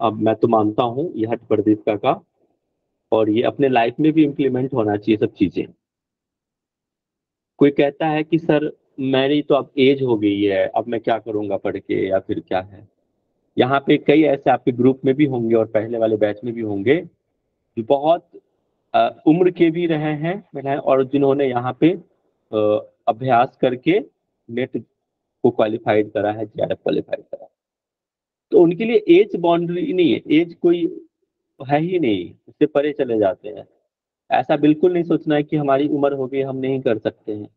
B: अब मैं तो मानता हूँ ये हठ प्रदीप का, और ये अपने लाइफ में भी इम्प्लीमेंट होना चाहिए सब चीजें। कोई कहता है कि सर मेरी तो अब एज हो गई है, अब मैं क्या करूंगा पढ़ के, या फिर क्या है। यहाँ पे कई ऐसे आपके ग्रुप में भी होंगे और पहले वाले बैच में भी होंगे जो बहुत उम्र के भी रहे हैं और जिन्होंने यहाँ पे अभ्यास करके नेट को क्वालिफाइड करा है, जेआरएफ क्वालिफाइड करा है। तो उनके लिए एज बाउंड्री नहीं है, एज कोई है ही नहीं, उससे परे चले जाते हैं। ऐसा बिल्कुल नहीं सोचना है कि हमारी उम्र हो गई हम नहीं कर सकते हैं।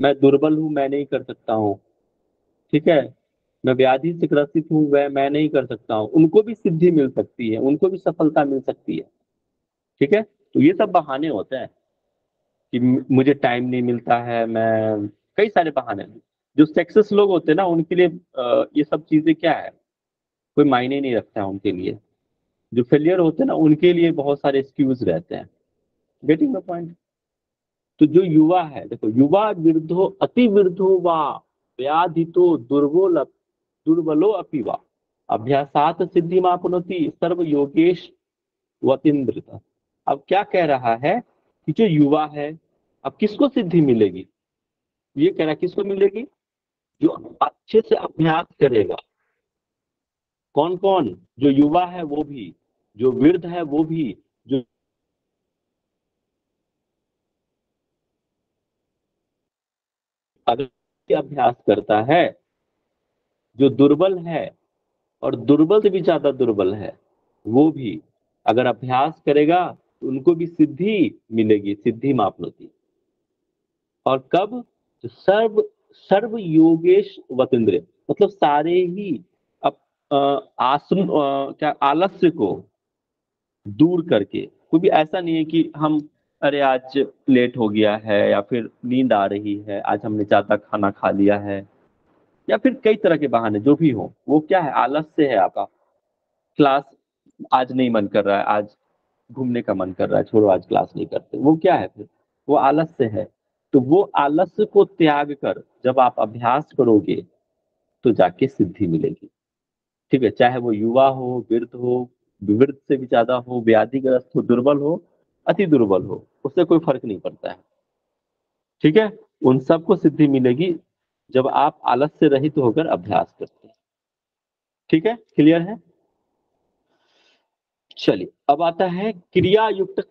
B: मैं दुर्बल हूँ, मैं नहीं कर सकता हूँ, ठीक है, मैं व्याधि से ग्रसित हूँ, वह मैं नहीं कर सकता हूँ, उनको भी सिद्धि मिल सकती है, उनको भी सफलता मिल सकती है। ठीक है, तो ये सब बहाने होते हैं कि मुझे टाइम नहीं मिलता है, मैं कई सारे बहाने हैं। जो सक्सेस लोग होते हैं ना, उनके लिए ये सब चीजें क्या है, कोई मायने नहीं रखता है उनके लिए। जो फेलियर होते हैं ना, उनके लिए बहुत सारे एक्सक्यूज रहते हैं। Getting the point? तो जो युवा है, देखो, युवा वृद्धो अति वृद्धो वा व्याधितो दुर्बलो अपि वा अभ्यासात सिद्धिमाप्नोति सर्व योगेश वतीन्द्रित। अब क्या कह रहा है कि जो युवा है, अब किसको सिद्धि मिलेगी? ये कह रहा है किसको मिलेगी? जो अच्छे से अभ्यास करेगा। कौन कौन? जो युवा है वो भी, जो वृद्ध है वो भी, जो अगर अभ्यास करता है, जो दुर्बल है और दुर्बल से भी ज्यादा दुर्बल है वो भी अगर अभ्यास करेगा तो उनको भी सिद्धि मिलेगी, सिद्धि मापनोति। और कब? तो सर्व सर्व योगेश वतीन्द्र, मतलब सारे ही अब आसन क्या आलस्य को दूर करके। कोई भी ऐसा नहीं है कि हम अरे आज लेट हो गया है, या फिर नींद आ रही है, आज हमने ज्यादा खाना खा लिया है, या फिर कई तरह के बहाने जो भी हो, वो क्या है? आलस्य है आपका। क्लास आज नहीं मन कर रहा है, आज घूमने का मन कर रहा है, छोड़ो आज क्लास नहीं करते, वो क्या है? फिर वो आलस्य है। तो वो आलस्य को त्याग कर जब आप अभ्यास करोगे तो जाके सिद्धि मिलेगी। ठीक है, चाहे वो युवा हो, वृद्ध हो, वृद्ध से भी ज्यादा हो, व्याधिग्रस्त हो, दुर्बल हो, अति दुर्बल हो, उससे कोई फर्क नहीं पड़ता है। ठीक है, उन सबको सिद्धि मिलेगी जब आप आलस्य रहित होकर अभ्यास करते हैं। ठीक है, क्लियर है? चलिए, अब आता है क्रिया युक्त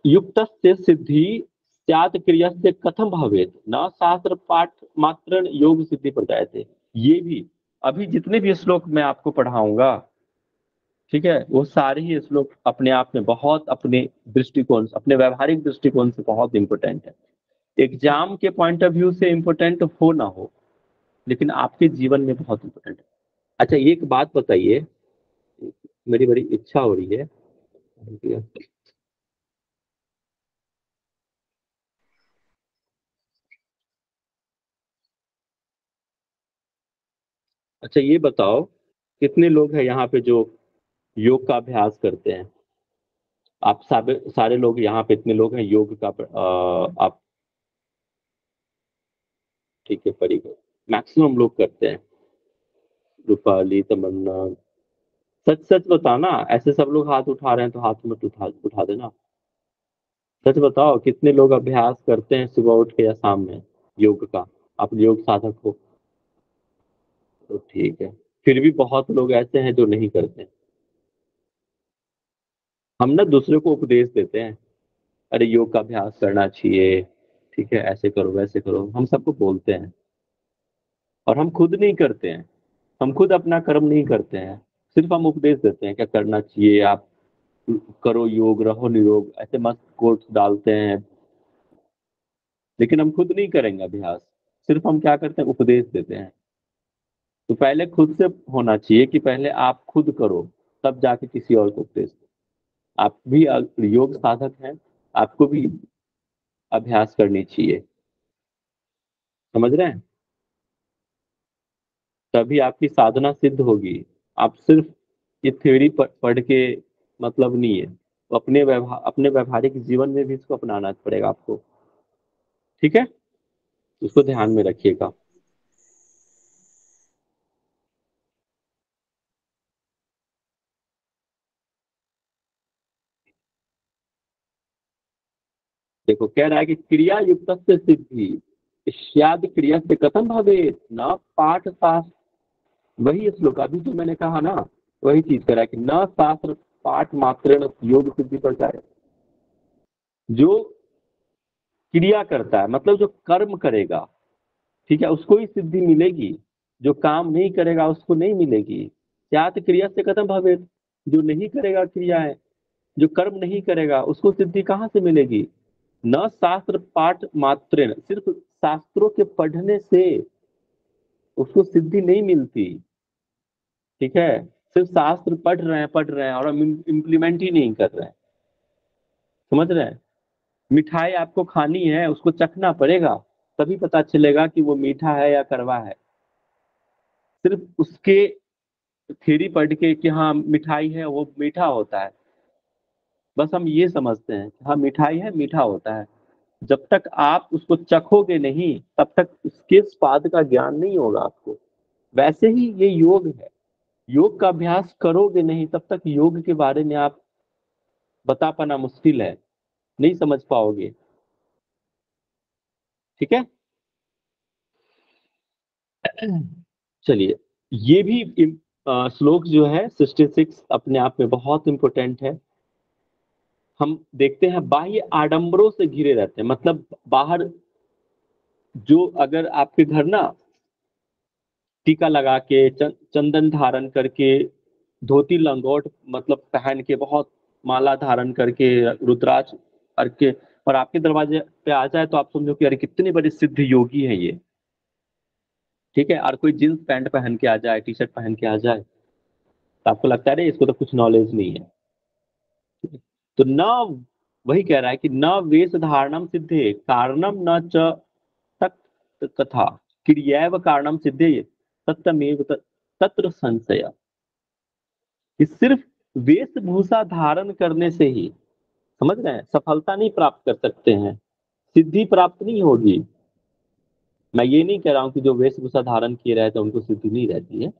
B: युक्त से सिद्धि स्यात् क्रिया से कथम भवेत न शास्त्र पाठ मात्र योग सिद्धि पर जाए थे। ये भी अभी जितने भी श्लोक मैं आपको पढ़ाऊंगा, ठीक है, वो सारे ही श्लोक अपने आप में बहुत, अपने दृष्टिकोण, अपने व्यवहारिक दृष्टिकोण से बहुत इंपॉर्टेंट है। एग्जाम के पॉइंट ऑफ व्यू से इंपॉर्टेंट हो ना हो, लेकिन आपके जीवन में बहुत इंपॉर्टेंट है। अच्छा, एक बात बताइए, मेरी बड़ी इच्छा हो रही है। अच्छा, ये बताओ कितने लोग हैं यहाँ पे जो योग का अभ्यास करते हैं? आप सारे लोग यहाँ पे, इतने लोग हैं योग का आप, ठीक है, परिगण मैक्सिमम लोग करते हैं। रूपाली, तमन्ना, सच सच बताना। ऐसे सब लोग हाथ उठा रहे हैं तो हाथ मत उठा देना। सच बताओ कितने लोग अभ्यास करते हैं सुबह उठ के या शाम में योग का? आप योग साधक हो तो ठीक है, फिर भी बहुत लोग ऐसे हैं जो नहीं करते। हम ना दूसरे को उपदेश देते हैं, अरे योग का अभ्यास करना चाहिए, ठीक है, ऐसे करो वैसे करो, हम सबको बोलते हैं और हम खुद नहीं करते हैं। हम खुद अपना कर्म नहीं करते हैं, सिर्फ हम उपदेश देते हैं क्या करना चाहिए, आप करो योग, रहो निरोग, ऐसे मस्त कोट्स डालते हैं, लेकिन हम खुद नहीं करेंगे अभ्यास। सिर्फ हम क्या करते हैं? उपदेश देते हैं। तो पहले खुद से होना चाहिए कि पहले आप खुद करो, तब जाके किसी और को उपदेश दो। आप भी योग साधक हैं, आपको भी अभ्यास करनी चाहिए। समझ रहे हैं? तभी आपकी साधना सिद्ध होगी। आप सिर्फ ये थ्योरी पढ़ के मतलब नहीं है, तो अपने व्यवहारिक जीवन में भी इसको अपनाना पड़ेगा आपको। ठीक है, इसको ध्यान में रखिएगा। देखो, कह रहा है कि क्रिया युक्त से सिद्धि इष्यादि क्रिया से कथम भवेत न पाठ शास्त्र। वही श्लोक अभी जो मैंने कहा ना, वही चीज कह रहा है कि न शास्त्र पाठ मात्र योग सिद्धि पर जाए। जो क्रिया करता है, मतलब जो कर्म करेगा, ठीक है, उसको ही सिद्धि मिलेगी। जो काम नहीं करेगा उसको नहीं मिलेगी। त्यात क्रिया से कथम भवेत, जो नहीं करेगा क्रियाएं, जो कर्म नहीं करेगा, उसको सिद्धि कहाँ से मिलेगी? न शास्त्र पाठ मात्र, सिर्फ शास्त्रों के पढ़ने से उसको सिद्धि नहीं मिलती। ठीक है, सिर्फ शास्त्र पढ़ रहे हैं और हम इम्प्लीमेंट ही नहीं कर रहे हैं। समझ रहे हैं? मिठाई आपको खानी है, उसको चखना पड़ेगा, तभी पता चलेगा कि वो मीठा है या कड़वा है। सिर्फ उसके थ्योरी पढ़ के कि हाँ मिठाई है वो मीठा होता है, बस हम ये समझते हैं कि हाँ मिठाई है मीठा होता है। जब तक आप उसको चखोगे नहीं तब तक उसके स्वाद का ज्ञान नहीं होगा आपको। वैसे ही ये योग है, योग का अभ्यास करोगे नहीं तब तक योग के बारे में आप बता पाना मुश्किल है, नहीं समझ पाओगे। ठीक है, चलिए ये भी श्लोक जो है 66 अपने आप में बहुत इंपॉर्टेंट है। हम देखते हैं बाह्य आडंबरों से घिरे रहते हैं, मतलब बाहर जो अगर आपके घर ना टीका लगा के चंदन धारण करके धोती लंगोट मतलब पहन के बहुत माला धारण करके रुद्राक्ष करके और आपके दरवाजे पे आ जाए तो आप समझो कि अरे कितने बड़े सिद्ध योगी है ये। ठीक है, और कोई जींस पैंट पहन के आ जाए, टी शर्ट पहन के आ जाए तो आपको लगता है इसको तो कुछ नॉलेज नहीं है। तो न, वही कह रहा है कि न वेश धारणम सिद्धे कारणम न च तत् तथा क्रियैव कारणम सिद्धे तत्तमेव तत्र संशय। कि सिर्फ वेशभूषा धारण करने से ही, समझ रहे हैं, सफलता नहीं प्राप्त कर सकते हैं, सिद्धि प्राप्त नहीं होगी। मैं ये नहीं कह रहा हूं कि जो वेशभूषा धारण किए रहते हैं उनको सिद्धि नहीं रहती है,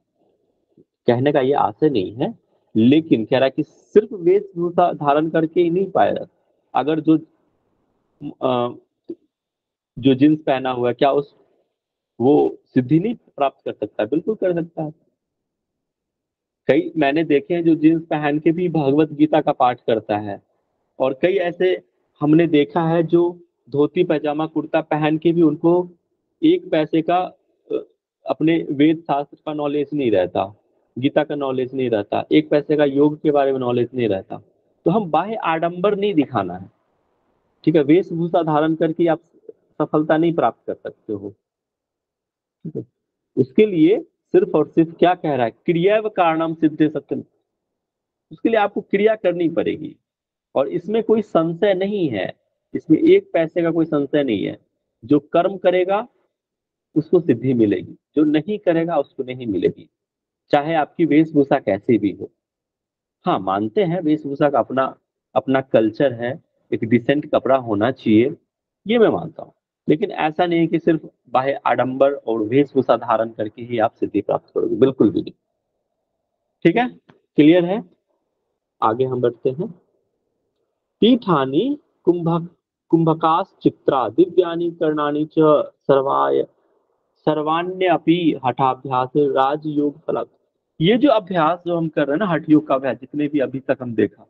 B: कहने का ये आशय नहीं है, लेकिन कह रहा है कि सिर्फ वेशभूषा धारण करके ही नहीं पाएगा। अगर जो जींस पहना हुआ है क्या वो सिद्धि नहीं प्राप्त कर सकता? बिल्कुल कर सकता है। कई मैंने देखे हैं जो जींस पहन के भी भगवत गीता का पाठ करता है, और कई ऐसे हमने देखा है जो धोती पैजामा कुर्ता पहन के भी उनको एक पैसे का अपने वेद शास्त्र का नॉलेज नहीं रहता, गीता का नॉलेज नहीं रहता, एक पैसे का योग के बारे में नॉलेज नहीं रहता। तो हम बाह्य आडंबर नहीं दिखाना है। ठीक है, वेशभूषा धारण करके आप सफलता नहीं प्राप्त कर सकते हो। ठीक है, उसके लिए सिर्फ और सिर्फ क्या कह रहा है, क्रिया व कारणम सिद्धे सत्यम, उसके लिए आपको क्रिया करनी पड़ेगी और इसमें कोई संशय नहीं है, इसमें एक पैसे का कोई संशय नहीं है। जो कर्म करेगा उसको सिद्धि मिलेगी, जो नहीं करेगा उसको नहीं मिलेगी, चाहे आपकी वेशभूषा कैसी भी हो। हाँ मानते हैं वेशभूषा का अपना अपना कल्चर है, एक डिसेंट कपड़ा होना चाहिए, ये मैं मानता हूँ, लेकिन ऐसा नहीं है कि सिर्फ बाह्य आडंबर और वेशभूषा धारण करके ही आप सिद्धि प्राप्त करोगे, बिल्कुल भी नहीं। ठीक है, क्लियर है? आगे हम बढ़ते हैं। पीठानी कुंभकास चित्रा दिव्यानि कर्णानि च सर्वाण्यपि हठाभ्यास राजयोग फलक। ये जो अभ्यास जो हम कर रहे हैं ना, हठ योग का अभ्यास, जितने भी अभी तक हम देखा,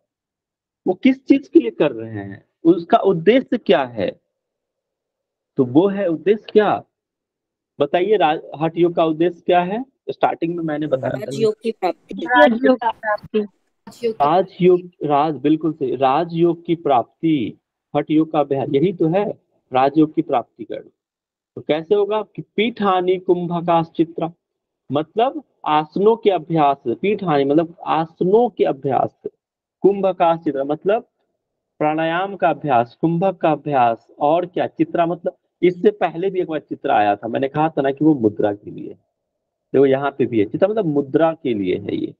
B: वो किस चीज के लिए कर रहे हैं, उसका उद्देश्य क्या है? तो वो है उद्देश्य क्या, बताइए। हठ योग का उद्देश्य क्या है? स्टार्टिंग में मैंने बताया था
I: राजयोग की प्राप्ति।
E: राजयोग की प्राप्ति।
B: राज बिल्कुल सही, राजयोग की प्राप्ति। हठ योग का अभ्यास यही तो है, राजयोग की प्राप्ति करना। तो कैसे होगा कि पीठानी कुंभकास चित्रा, मतलब आसनों के अभ्यास से, पीठानी मतलब आसनों के अभ्यास से, कुंभकास चित्रा मतलब प्राणायाम का अभ्यास, कुंभक का अभ्यास, और क्या चित्रा मतलब, इससे पहले भी एक बार चित्रा आया था, मैंने कहा था ना कि वो मुद्रा के लिए, देखो यहाँ पे भी है चित्रा मतलब मुद्रा के लिए है ये।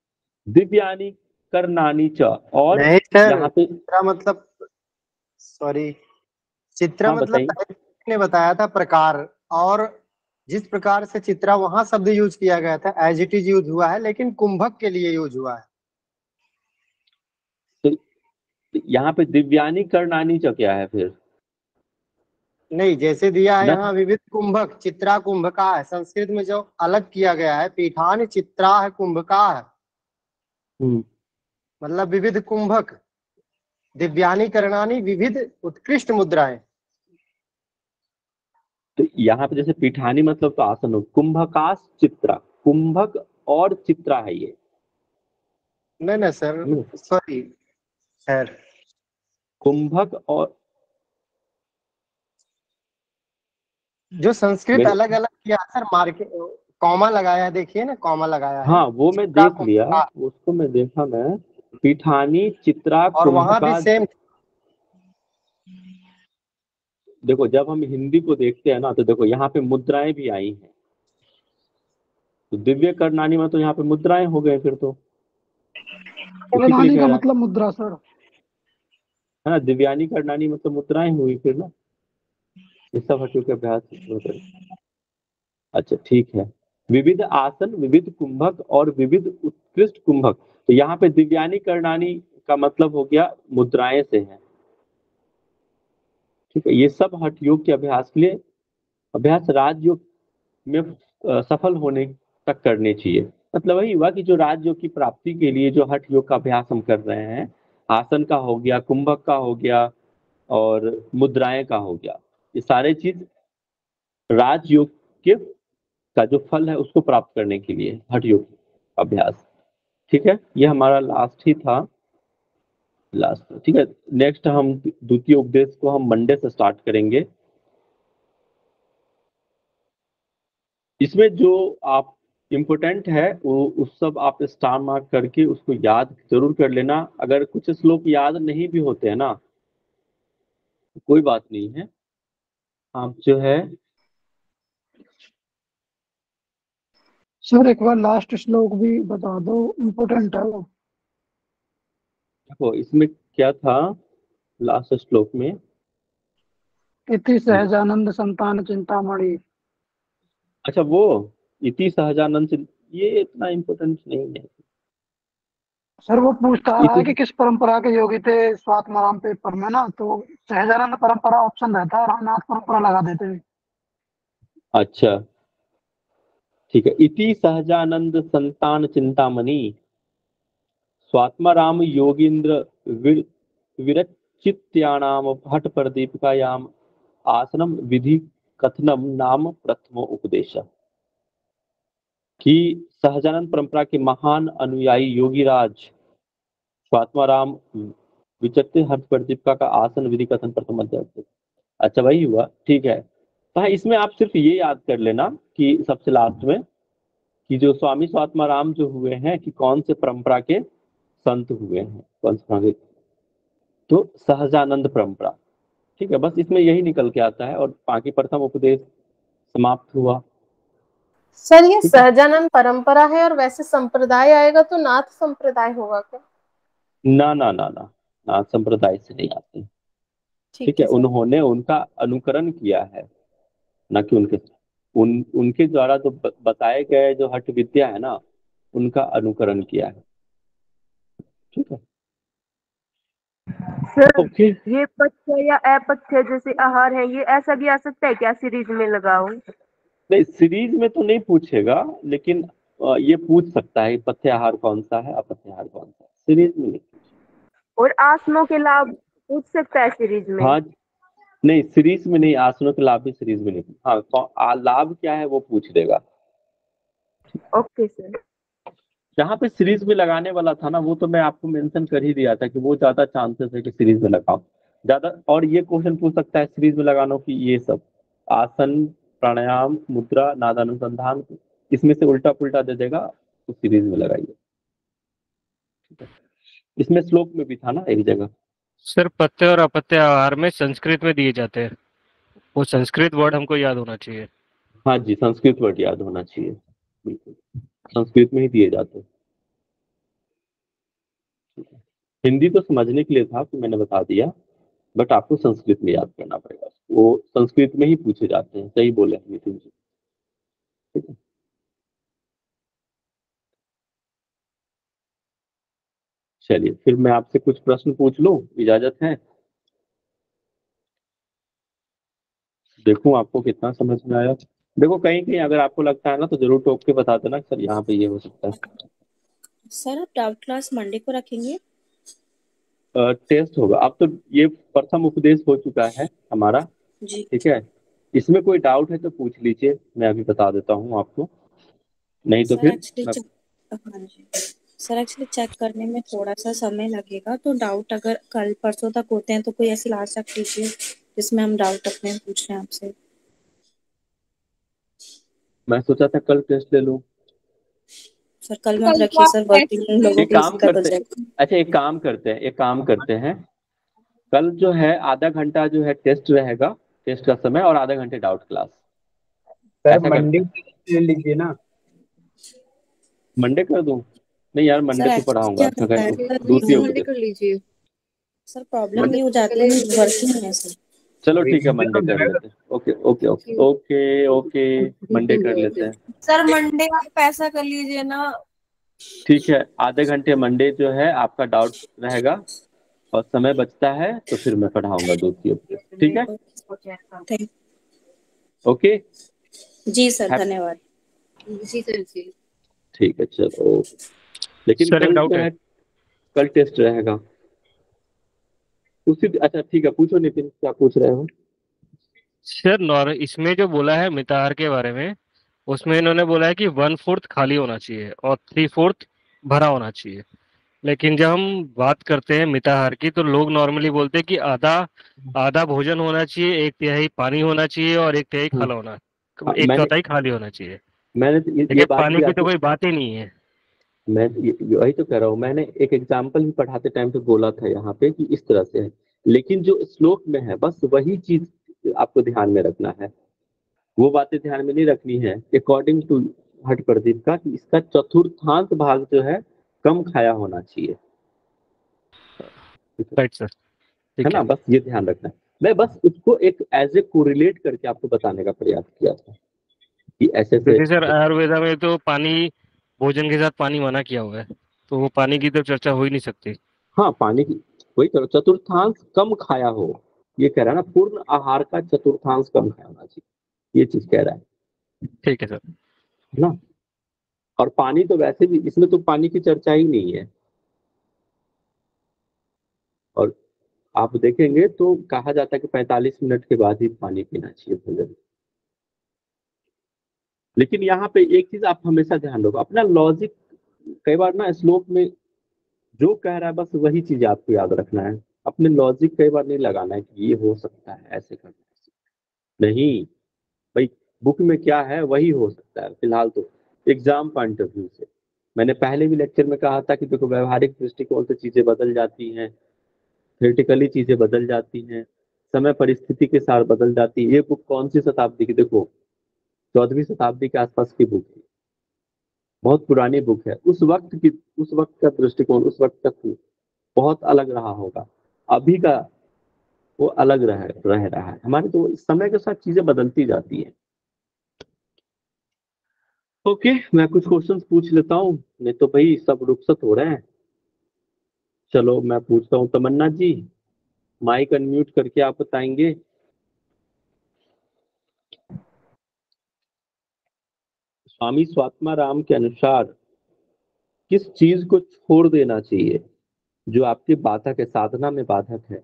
B: दिव्यानी करनानी च, और
H: नहीं सर,
B: यहाँ पे
H: चित्रा मतलब, सॉरी, चित्रा
B: हाँ
H: मतलब
B: बताइए।
H: ने बताया था प्रकार, और जिस प्रकार से चित्रा वहां शब्द यूज किया गया था एज इट इज यूज हुआ है, लेकिन कुंभक के लिए यूज हुआ है।
B: तो यहाँ पे दिव्यानी करनानी च क्या है फिर?
H: नहीं, जैसे दिया है
B: न
H: यहाँ विविध कुंभक, चित्रा कुंभका है, संस्कृत में जो अलग किया गया है, पीठान चित्रा है कुंभका है, मतलब विविध कुंभक, दिव्यानी करणानी विविध उत्कृष्ट मुद्राएं।
B: तो यहाँ पे जैसे पीठानी मतलब तो आसन हो, कुंभकास चित्रा, कुंभक और चित्रा है ये।
H: नहीं सर, सॉरी सर,
B: कुंभक और
H: जो संस्कृत
B: मेरे
H: अलग अलग किया सर, मार्केट कॉमा लगाया है, देखिए ना कॉमा लगाया है।
B: हाँ वो मैं
H: चित्रा
B: देख लिया, उसको मैं देखा मैं। पीठानी चित्रा
H: और वहां भी
B: कुंभका।
H: सेम।
B: देखो जब हम हिंदी को देखते हैं ना तो देखो यहाँ पे मुद्राएं भी आई हैं, तो दिव्य करनानी में तो यहाँ पे मुद्राएं हो गए फिर तो, उसी के लिए
L: अवधानी
B: कह
L: का
B: रहा
L: मतलब मुद्रा सर।
B: है ना, दिव्यानी करनानी मतलब मुद्राएं हुई फिर ना, ये सब हटियों के अभ्यास होते हैं। अच्छा ठीक है। विविध आसन, विविध कुंभक और विविध उत्कृष्ट कुंभक, तो यहाँ पे दिव्यानी करनानी का मतलब हो गया मुद्राएं से है। ठीक है, ये सब हठ योग के अभ्यास के लिए, अभ्यास राजयोग में सफल होने तक करने चाहिए। मतलब वही हुआ कि जो राजयोग की प्राप्ति के लिए जो हठ योग का अभ्यास हम कर रहे हैं, आसन का हो गया, कुंभक का हो गया और मुद्राएं का हो गया, ये सारे चीज राजयोग के का जो फल है उसको प्राप्त करने के लिए हठ योग अभ्यास। ठीक है, ये हमारा लास्ट ही था, लास्ट। ठीक है, नेक्स्ट हम द्वितीय उपदेश को हम मंडे से स्टार्ट करेंगे। इसमें जो आप इम्पोर्टेंट है उस सब आप स्टार मार्क करके उसको याद जरूर कर लेना। अगर कुछ श्लोक याद नहीं भी होते हैं ना, कोई बात नहीं है, आप जो है
L: सर एक बार लास्ट श्लोक भी बता दो, इम्पोर्टेंट है वो।
B: देखो इसमें क्या था लास्ट श्लोक में,
L: इति सहजानंद संतान चिंतामणि।
B: अच्छा वो इति सहजानंद से, ये इतना इम्पोर्टेंट नहीं है।
L: सर वो पूछता है
B: इति
L: कि किस परंपरा के योगी थे स्वात्माराम पेपर में ना, तो सहजानंद परंपरा ऑप्शन रहता है और हम नाथ परंपरा लगा देते हैं।
B: अच्छा ठीक है, इति सहजानंद संतान चिंतामणि स्वात्माराम योगींद्र विरचित्यानाम भट्ट प्रदीपिकायाम आसनम विधि कथनम नाम प्रथमो उपदेश। कि सहजानंद परंपरा के महान अनुयायी योगीराज स्वात्माराम विचत्य हर्ष प्रदीपिका का आसन विधि कथन प्रथम अध्याय। अच्छा वही हुआ, ठीक है। तो हाँ, इसमें आप सिर्फ ये याद कर लेना कि सबसे लास्ट में कि जो स्वामी स्वात्माराम जो हुए हैं कि कौन से परंपरा के संत हुए हैं, कौन से, तो सहजानंद परंपरा। ठीक है, बस इसमें यही निकल के आता है और बाकी प्रथम उपदेश समाप्त हुआ।
C: सर ये सहजानंद परंपरा है और वैसे संप्रदाय आएगा तो नाथ संप्रदाय होगा क्या?
B: ना ना ना ना, नाथ संप्रदाय से नहीं आते। ठीक है, उन्होंने उनका अनुकरण किया है, ना कि उनके द्वारा जो बताए गए जो हठ विद्या है ना, उनका अनुकरण किया है। ठीक है
F: सर
B: ओके।
F: ये पथ्य या अपथ्य जैसे आहार है, ये ऐसा भी आ सकता है क्या सीरीज में लगाओ?
B: नहीं, सीरीज में तो नहीं पूछेगा, लेकिन ये पूछ सकता है पथ्य आहार कौन सा है, अपथ्य आहार कौन सा है, सीरीज में नहीं।
F: और आसनों के लाभ पूछ सकता है सीरीज में?
B: हाँ नहीं, सीरीज में नहीं, आसनों के लाभ भी सीरीज में नहीं। हाँ तो लाभ क्या है वो पूछ देगा।
F: Okay sir.
B: जहाँ पे सीरीज में लगाने वाला था ना, वो तो मैं आपको मेंशन कर ही दिया था कि वो ज्यादा चांसेस है कि सीरीज में लगाओ ज्यादा। और ये क्वेश्चन पूछ सकता है सीरीज में लगाना कि ये सब आसन प्राणायाम मुद्रा नादानुसंधान, इसमें से उल्टा पुल्टा दे देगा तो सीरीज में लगाइए। इसमें श्लोक में भी था ना एक जगह।
G: सर पत्ते और अपत्य आहार में संस्कृत में दिए जाते हैं, वो संस्कृत वर्ड हमको याद होना चाहिए।
B: हाँ जी, संस्कृत वर्ड याद होना चाहिए, बिल्कुल संस्कृत में ही दिए जाते हैं। हिंदी तो समझने के लिए था कि मैंने बता दिया, बट आपको संस्कृत में याद करना पड़ेगा, वो संस्कृत में ही पूछे जाते हैं। सही बोले नितिन जी, ठीक है। चलिए फिर मैं आपसे कुछ प्रश्न पूछ लूं, इजाजत है? देखूं आपको कितना समझ में आया। देखो कहीं कहीं अगर आपको लगता है ना तो जरूर टोक के बता देना सर यहाँ पे ये हो सकता है।
M: सर आप डाउट क्लास मंडे को रखेंगे?
B: टेस्ट होगा। अब तो ये प्रथम उपदेश हो चुका है हमारा,
M: जी
B: ठीक है। इसमें कोई डाउट है तो पूछ लीजिए, मैं अभी बता देता हूँ आपको, नहीं तो
M: सर
B: फिर
M: एक्चुअली हाँ जी सर, एक्चुअली चेक करने में थोड़ा सा समय लगेगा, तो डाउट अगर कल परसों तक होते हैं तो कोई ऐसी लास्ट तक कीजिए जिसमें हम डाउट अपने पूछ रहे हैं आपसे।
B: मैं सोचा था कल टेस्ट ले लूं।
M: सर कल मत रखिए सर, वर्किंग लोगों
B: एक
M: को
B: काम
M: दिक्कत हो
B: करते
M: जाएगी।
B: अच्छा एक काम करते हैं, कल जो है आधा घंटा जो है टेस्ट रहेगा, टेस्ट का समय, और आधा घंटे डाउट क्लास।
K: सर
B: ऐसा करते
K: मंडे
B: हैं,
K: ले लीजिए ना।
B: मंडे कर दूं? नहीं यार, मंडे
M: सर
B: तो
M: एक्चुअली
B: पढ़ाऊंगा,
M: क्या होता है
B: दूसरी
M: सर,
A: मंडे कर लीजिए।
M: सर प्रॉब्लम
B: मंडे,
M: ये हो जाती है ना, वर्किंग है सर।
B: चलो ठीक है, मंडे कर लेते हैं। Okay okay okay okay okay, Monday कर लेते हैं।
N: सर मंडे आप ऐसा कर लीजिए ना।
B: ठीक है, आधे घंटे मंडे जो है आपका डाउट रहेगा, और समय बचता है तो फिर मैं पढ़ाऊंगा दूसरी उपदेश, ठीक है?
M: थैंक
B: ओके
M: जी सर, धन्यवाद।
A: जी सर जी।
B: ठीक है, चलो। लेकिन
G: सर एक
B: कल
G: डाउट
B: जो
G: है
B: है, कल टेस्ट रहेगा उसी। अच्छा ठीक है, पूछो नितिन, क्या पूछ रहे हो?
G: सर। इसमें जो बोला है मितार के बारे में, उसमें इन्होंने बोला है कि 1/4 खाली होना चाहिए और 3/4 भरा होना चाहिए। लेकिन जब हम बात करते हैं मिताहार की, तो लोग नॉर्मली बोलते हैं कि आधा आधा भोजन होना चाहिए, 1/3 पानी होना चाहिए और 1/3 खाला होना,
B: हाँ,
G: 1/4 खाली होना चाहिए।
B: मैंने तो ये
G: लेकिन
B: बात
G: पानी
B: भी
G: की तो
B: आपको,
G: कोई बात ही नहीं है।
B: मैं वही तो कह रहा हूँ, मैंने एक एग्जाम्पल भी पढ़ाते टाइम पे बोला था यहाँ पे कि इस तरह से है, लेकिन जो श्लोक में है बस वही चीज आपको ध्यान में रखना है, वो बातें ध्यान में नहीं रखनी है। अकॉर्डिंग टू हट प्रदीप का, कि इसका चतुर्थांश भाग जो है कम खाया होना चाहिए,
G: राइट सर,
B: है
G: ठीक
B: ना?
G: है।
B: बस ये ध्यान रखना है। मैं बस उसको एक एज ए कोरिलेट करके आपको बताने का प्रयास किया था कि ऐसे से।
G: क्योंकि सर आयुर्वेदा में तो पानी, भोजन के साथ पानी मना किया हुआ है, तो वो पानी की तो चर्चा हो ही नहीं सकती।
B: हाँ, पानी की वही करो, चतुर्थांश कम खाया हो, ये कह रहा है ना, पूर्ण आहार का चतुर्थांश कम खाया होना चाहिए, ये चीज कह रहा
G: ठीक है सर।
B: है ना? और पानी तो वैसे भी इसमें तो पानी की चर्चा ही नहीं है, और आप देखेंगे तो कहा जाता है कि 45 मिनट के बाद ही पानी पीना चाहिए भोजन। लेकिन यहाँ पे एक चीज आप हमेशा ध्यान रखो, अपना लॉजिक, कई बार ना श्लोक में जो कह रहा है बस वही चीज आपको याद रखना है, अपने लॉजिक कई बार नहीं लगाना है कि ये हो सकता है, ऐसे करना है, नहीं भाई, बुक में क्या है वही हो सकता है फिलहाल तो। एग्जाम पॉइंट ऑफ व्यू से मैंने पहले भी लेक्चर में कहा था कि देखो, व्यवहारिक दृष्टिकोण से चीजें बदल जाती हैं, थ्योरेटिकली चीजें बदल जाती हैं, समय परिस्थिति के साथ बदल जाती है। ये बुक कौन सी शताब्दी की, देखो 14वीं शताब्दी के आसपास की बुक है, बहुत पुरानी बुक है। उस वक्त का दृष्टिकोण, उस वक्त तक बहुत अलग रहा होगा, अभी का वो अलग रह रहा है। हमारे तो समय के साथ चीजें बदलती जाती हैं। ओके, मैं कुछ क्वेश्चंस पूछ लेता हूँ, नहीं तो भाई सब रुखसत हो रहे हैं। चलो मैं पूछता हूँ, तमन्ना जी माइक अनम्यूट करके आप बताएंगे। स्वामी स्वात्मा राम के अनुसार किस चीज को छोड़ देना चाहिए जो आपकी बाधक है, साधना में बाधक है?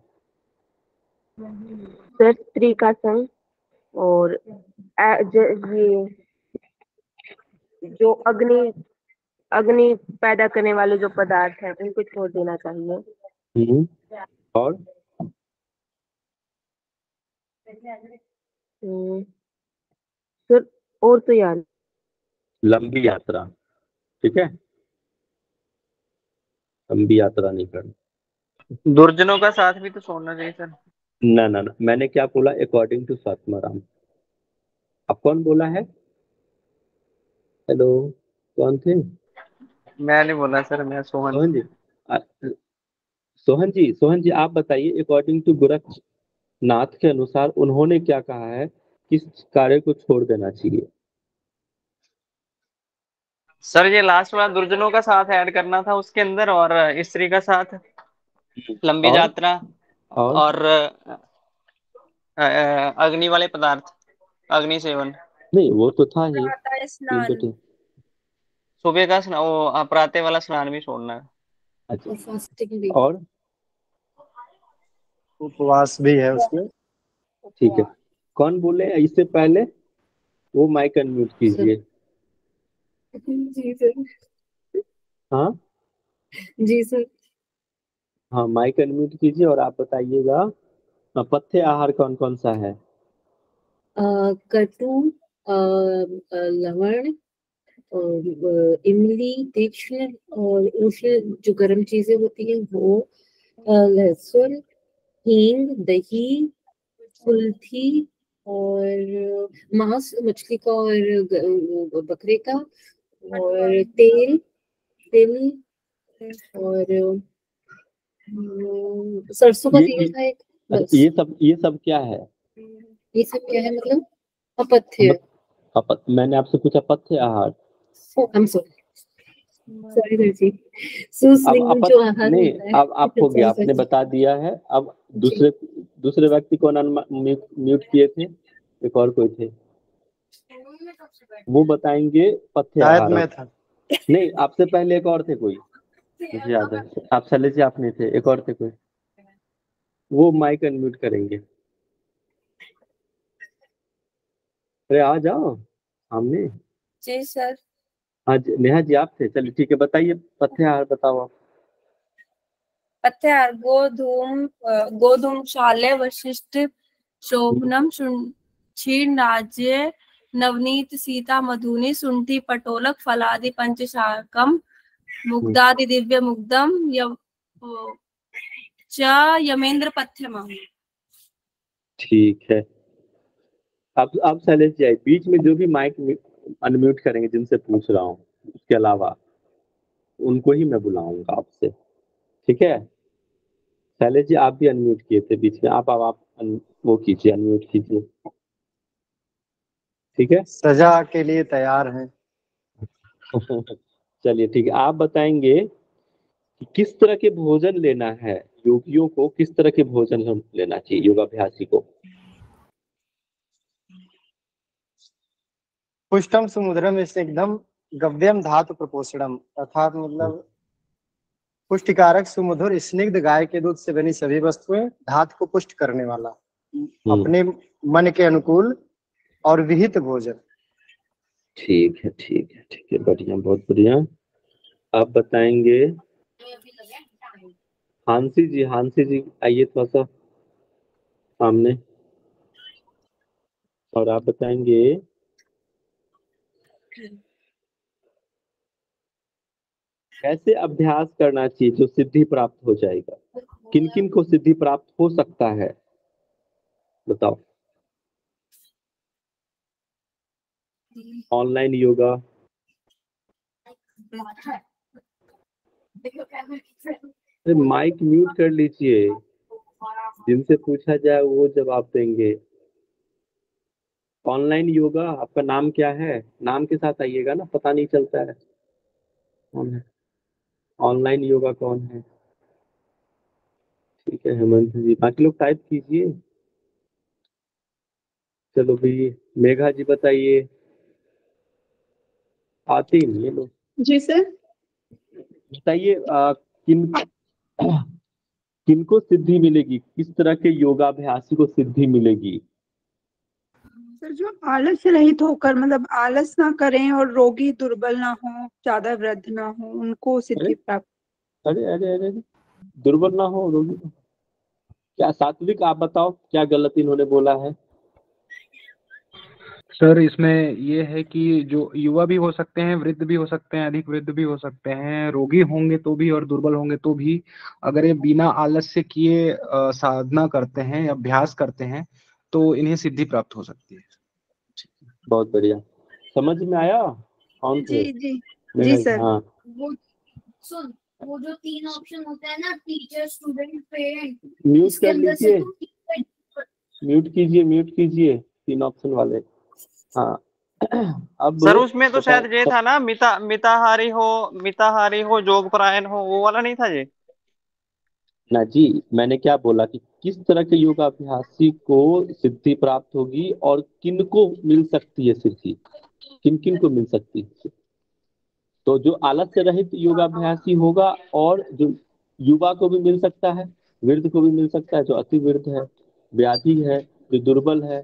F: सर स्त्री का संग, और ये जो अग्नि अग्नि पैदा करने वाले जो पदार्थ हैं उनको छोड़ देना चाहिए।
B: और
F: सर और तो यार
B: लंबी यात्रा, ठीक है, लंबी यात्रा नहीं करनी।
J: दुर्जनों का साथ भी तो छोड़ना चाहिए सर।
B: ना ना ना, मैंने क्या बोला? According to Swatmarama. अब कौन बोला है? हेलो, कौन थे?
J: मैं नहीं बोला सर, मैं सोहन।
B: सोहन जी, अ, सोहन जी आप बताइए, अकॉर्डिंग टू गोरखनाथ के अनुसार उन्होंने क्या कहा है, किस कार्य को छोड़ देना चाहिए?
J: सर ये लास्ट वाला दुर्जनों का साथ ऐड करना था उसके अंदर, और स्त्री का साथ, लंबी
B: और
J: यात्रा, और अग्नि वाले पदार्थ, अग्नि सेवन।
B: नहीं, वो तो था ही,
N: आता है
B: तीन तो
N: स्नान।
B: थे।
J: सुबह का वो प्रातः वाला स्नान भी छोड़ना है।
B: अच्छा,
A: फास्टिंग भी।
B: और
H: उपवास भी है उसमें।
B: ठीक है, कौन बोले इससे पहले? वो माइक अनम्यूट कीजिए।
A: जी सर।
B: हाँ
A: जी सर।
B: हाँ, माइक अनम्यूट कीजिए और आप बताइएगा, पथ्य आहार कौन कौन सा है?
A: कट्टू, लवण, इमली, तीक्ष्ण और उष्ण जो गर्म चीजें होती हैं वो, लहसुन, हींग, दही, कुल्थी और मांस मछली का और बकरे का, और तेल, तिल और सरसों का तेल था एक, बस।
B: ये सब क्या है?
A: ये सब क्या है मतलब? अपथ्य।
B: मैंने आपसे पूछा पथ्य आहार।
A: सॉरी सर जी, सुस्लिंग जो आहार
B: नहीं,
A: होता है।
B: अब आप हो गया, आपने बता दिया है। अब दूसरे व्यक्ति को म्यूट किए थे, एक और कोई थे, वो बताएंगे पथ्य
H: शायद
B: आहार।
H: मैं था।
B: नहीं, आपसे पहले एक और थे कोई, मुझे याद है। आप शैलेश जी आप नहीं थे, एक और थे कोई, वो माइक अनम्यूट करेंगे। अरे आ जाओ सामने।
N: जी सर।
B: आज नेहा जी आप थे, चलिए ठीक है, बताइए पथ्य आहार बताओ आप।
N: पथ्याहार गोधूम चाले वशिष्ठ शोभनम क्षीण राज्य नवनीत सीता मधुनी शुंठी पटोलक फलादि पंचशाकम मुग्धादि दिव्य मुग्धम यमेंद्र पथ्यम।
B: ठीक है, अब शैलेश जी आए बीच में, जो भी माइक अनम्यूट करेंगे जिनसे पूछ रहा हूँ, उसके अलावा उनको ही मैं बुलाऊंगा आपसे, ठीक है? शैलेश जी आप भी अनम्यूट किए थे बीच में, आप वो कीजिए, अनम्यूट कीजिए, ठीक है?
H: सजा के लिए तैयार हैं।
B: चलिए ठीक है, आप बताएंगे कि किस तरह के भोजन लेना है योगियों को, किस तरह के भोजन लेना चाहिए योगाभ्यासी को?
H: पुष्टम समुद्रम एकदम गव्यम धातु प्रपोषणम, अर्थात मतलब पुष्टिकारक सुमधुर स्निग्ध गाय के दूध से बनी सभी वस्तुएं, धातु को पुष्ट करने वाला, अपने मन के अनुकूल और विहित भोजन।
B: ठीक है ठीक है ठीक है, बढ़िया, बहुत बढ़िया। आप बताएंगे हांसी जी आइए थोड़ा सा सामने, और आप बताएंगे कैसे अभ्यास करना चाहिए जो सिद्धि प्राप्त हो जाएगा? किन किन को सिद्धि प्राप्त हो सकता है बताओ? ऑनलाइन योगा, माइक म्यूट कर लीजिए, जिनसे पूछा जाए वो जवाब देंगे। ऑनलाइन योगा, आपका नाम क्या है? नाम के साथ आइएगा ना, पता नहीं चलता है कौन है। ऑनलाइन योगा कौन है? ठीक है हेमंत जी, बाकी लोग टाइप कीजिए। चलो भाई, मेघा जी बताइए, आते ही नहीं है लोग।
O: जी सर।
B: बताइए किनको सिद्धि मिलेगी, किस तरह के योगाभ्यासी को सिद्धि मिलेगी?
O: सर जो आलस रहित होकर, मतलब आलस ना करें और रोगी दुर्बल ना हो, ज्यादा वृद्ध ना हो, उनको सिद्धि प्राप्त।
B: अरे अरे अरे, दुर्बल ना हो, रोगी ना हो। क्या सात्विक आप बताओ, क्या गलत इन्होंने बोला है?
P: सर इसमें ये है कि जो युवा भी हो सकते हैं, वृद्ध भी हो सकते हैं, अधिक वृद्ध भी हो सकते हैं, रोगी होंगे तो भी और दुर्बल होंगे तो भी, अगर ये बिना आलस्य किए साधना करते हैं, अभ्यास करते हैं, तो इन्हें सिद्धि प्राप्त हो सकती है।
B: बहुत बढ़िया, समझ में आया? कौन थे?
O: जी सर।
B: हाँ,
Q: वो सुन, वो जो 3 ऑप्शन होते हैं ना, टीचर, स्टूडेंट, पेरेंट,
B: म्यूट
Q: इसके
B: कर
Q: अंदर से
B: लीजिए, म्यूट कीजिए 3 ऑप्शन वाले। हाँ अब
J: सर उसमें तो शायद ये था ना, मिताहारी हो जोगपरायण हो, वो वाला नहीं था ये?
B: ना जी, मैंने क्या बोला कि किस तरह के योगाभ्यासी को सिद्धि प्राप्त होगी और किन को मिल सकती है सिद्धि, किन किन को मिल सकती है? तो जो आलस्य रहित योगाभ्यासी होगा, और जो युवा को भी मिल सकता है, वृद्ध को भी मिल सकता है, जो अति वृद्ध है, व्याधि है, जो दुर्बल है,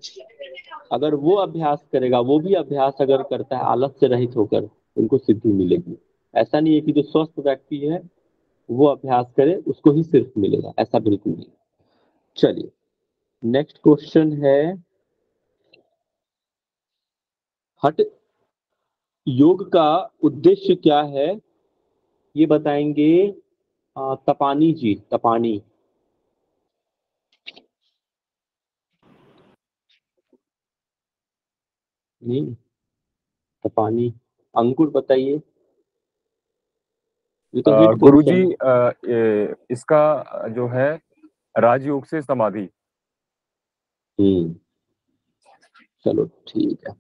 B: अगर वो अभ्यास करेगा, वो भी अभ्यास अगर करता है आलस्य रहित होकर, उनको सिद्धि मिलेगी। ऐसा नहीं है कि जो स्वस्थ व्यक्ति है वो अभ्यास करे उसको ही सिर्फ मिलेगा, ऐसा बिल्कुल नहीं। चलिए नेक्स्ट क्वेश्चन है, हठ योग का उद्देश्य क्या है ये बताएंगे तपानी जी। तपानी नहीं, तपानी अंकुर बताइए। ये तो हिट
R: गुरुजी
B: क्वेश्चन है।
R: इसका जो है राजयोग से समाधि।
B: चलो ठीक है,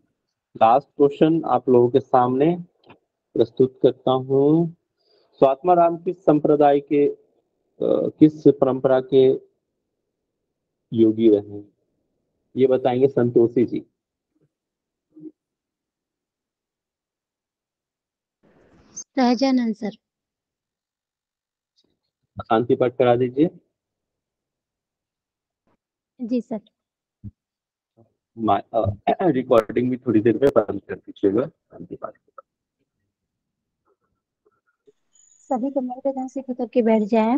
B: लास्ट क्वेश्चन आप लोगों के सामने प्रस्तुत करता हूँ। स्वात्माराम किस संप्रदाय के किस परंपरा के योगी रहे, ये बताएंगे संतोषी जी।
S: सहजानंद सर।
B: शांति पाठ करा दीजिए।
S: जी सर।
B: रिकॉर्डिंग भी थोड़ी देर में बंद कर दीजिएगा। शांति पाठ
S: सभी कमर पे से खुद करके बैठ जाए।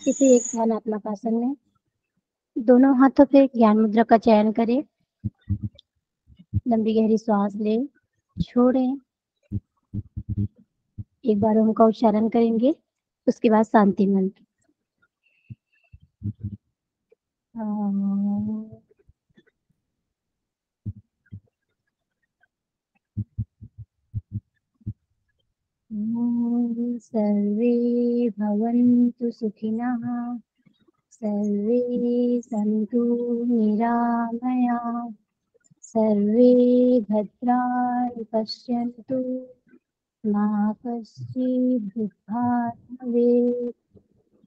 S: किसी एक ध्यानात्मक आसन में दोनों हाथों पे ज्ञान मुद्रा का चयन करें। लंबी गहरी सांस ले, छोड़ें। एक बार ओम का उच्चारण करेंगे, उसके बाद शांति मंत्र। सर्वे भवन्तु सुखिनः, सर्वे सन्तु निरामयाः, सर्वे भद्राणि पश्यन्तु, मा कश्चित् दुःखात् भवेत्।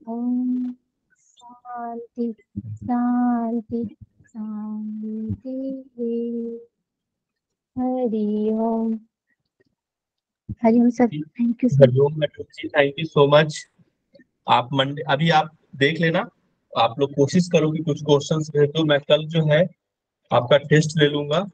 S: ॐ शान्ति शान्ति शान्तिः। हरि ओम। हरिओम सर, थैंक यू सर।
D: हरिओम मैडम जी, थैंक यू सो मच। आप मंडे अभी आप देख लेना, आप लोग कोशिश करो कि कुछ क्वेश्चंस भेज दो। मैं कल जो है आपका टेस्ट ले लूंगा।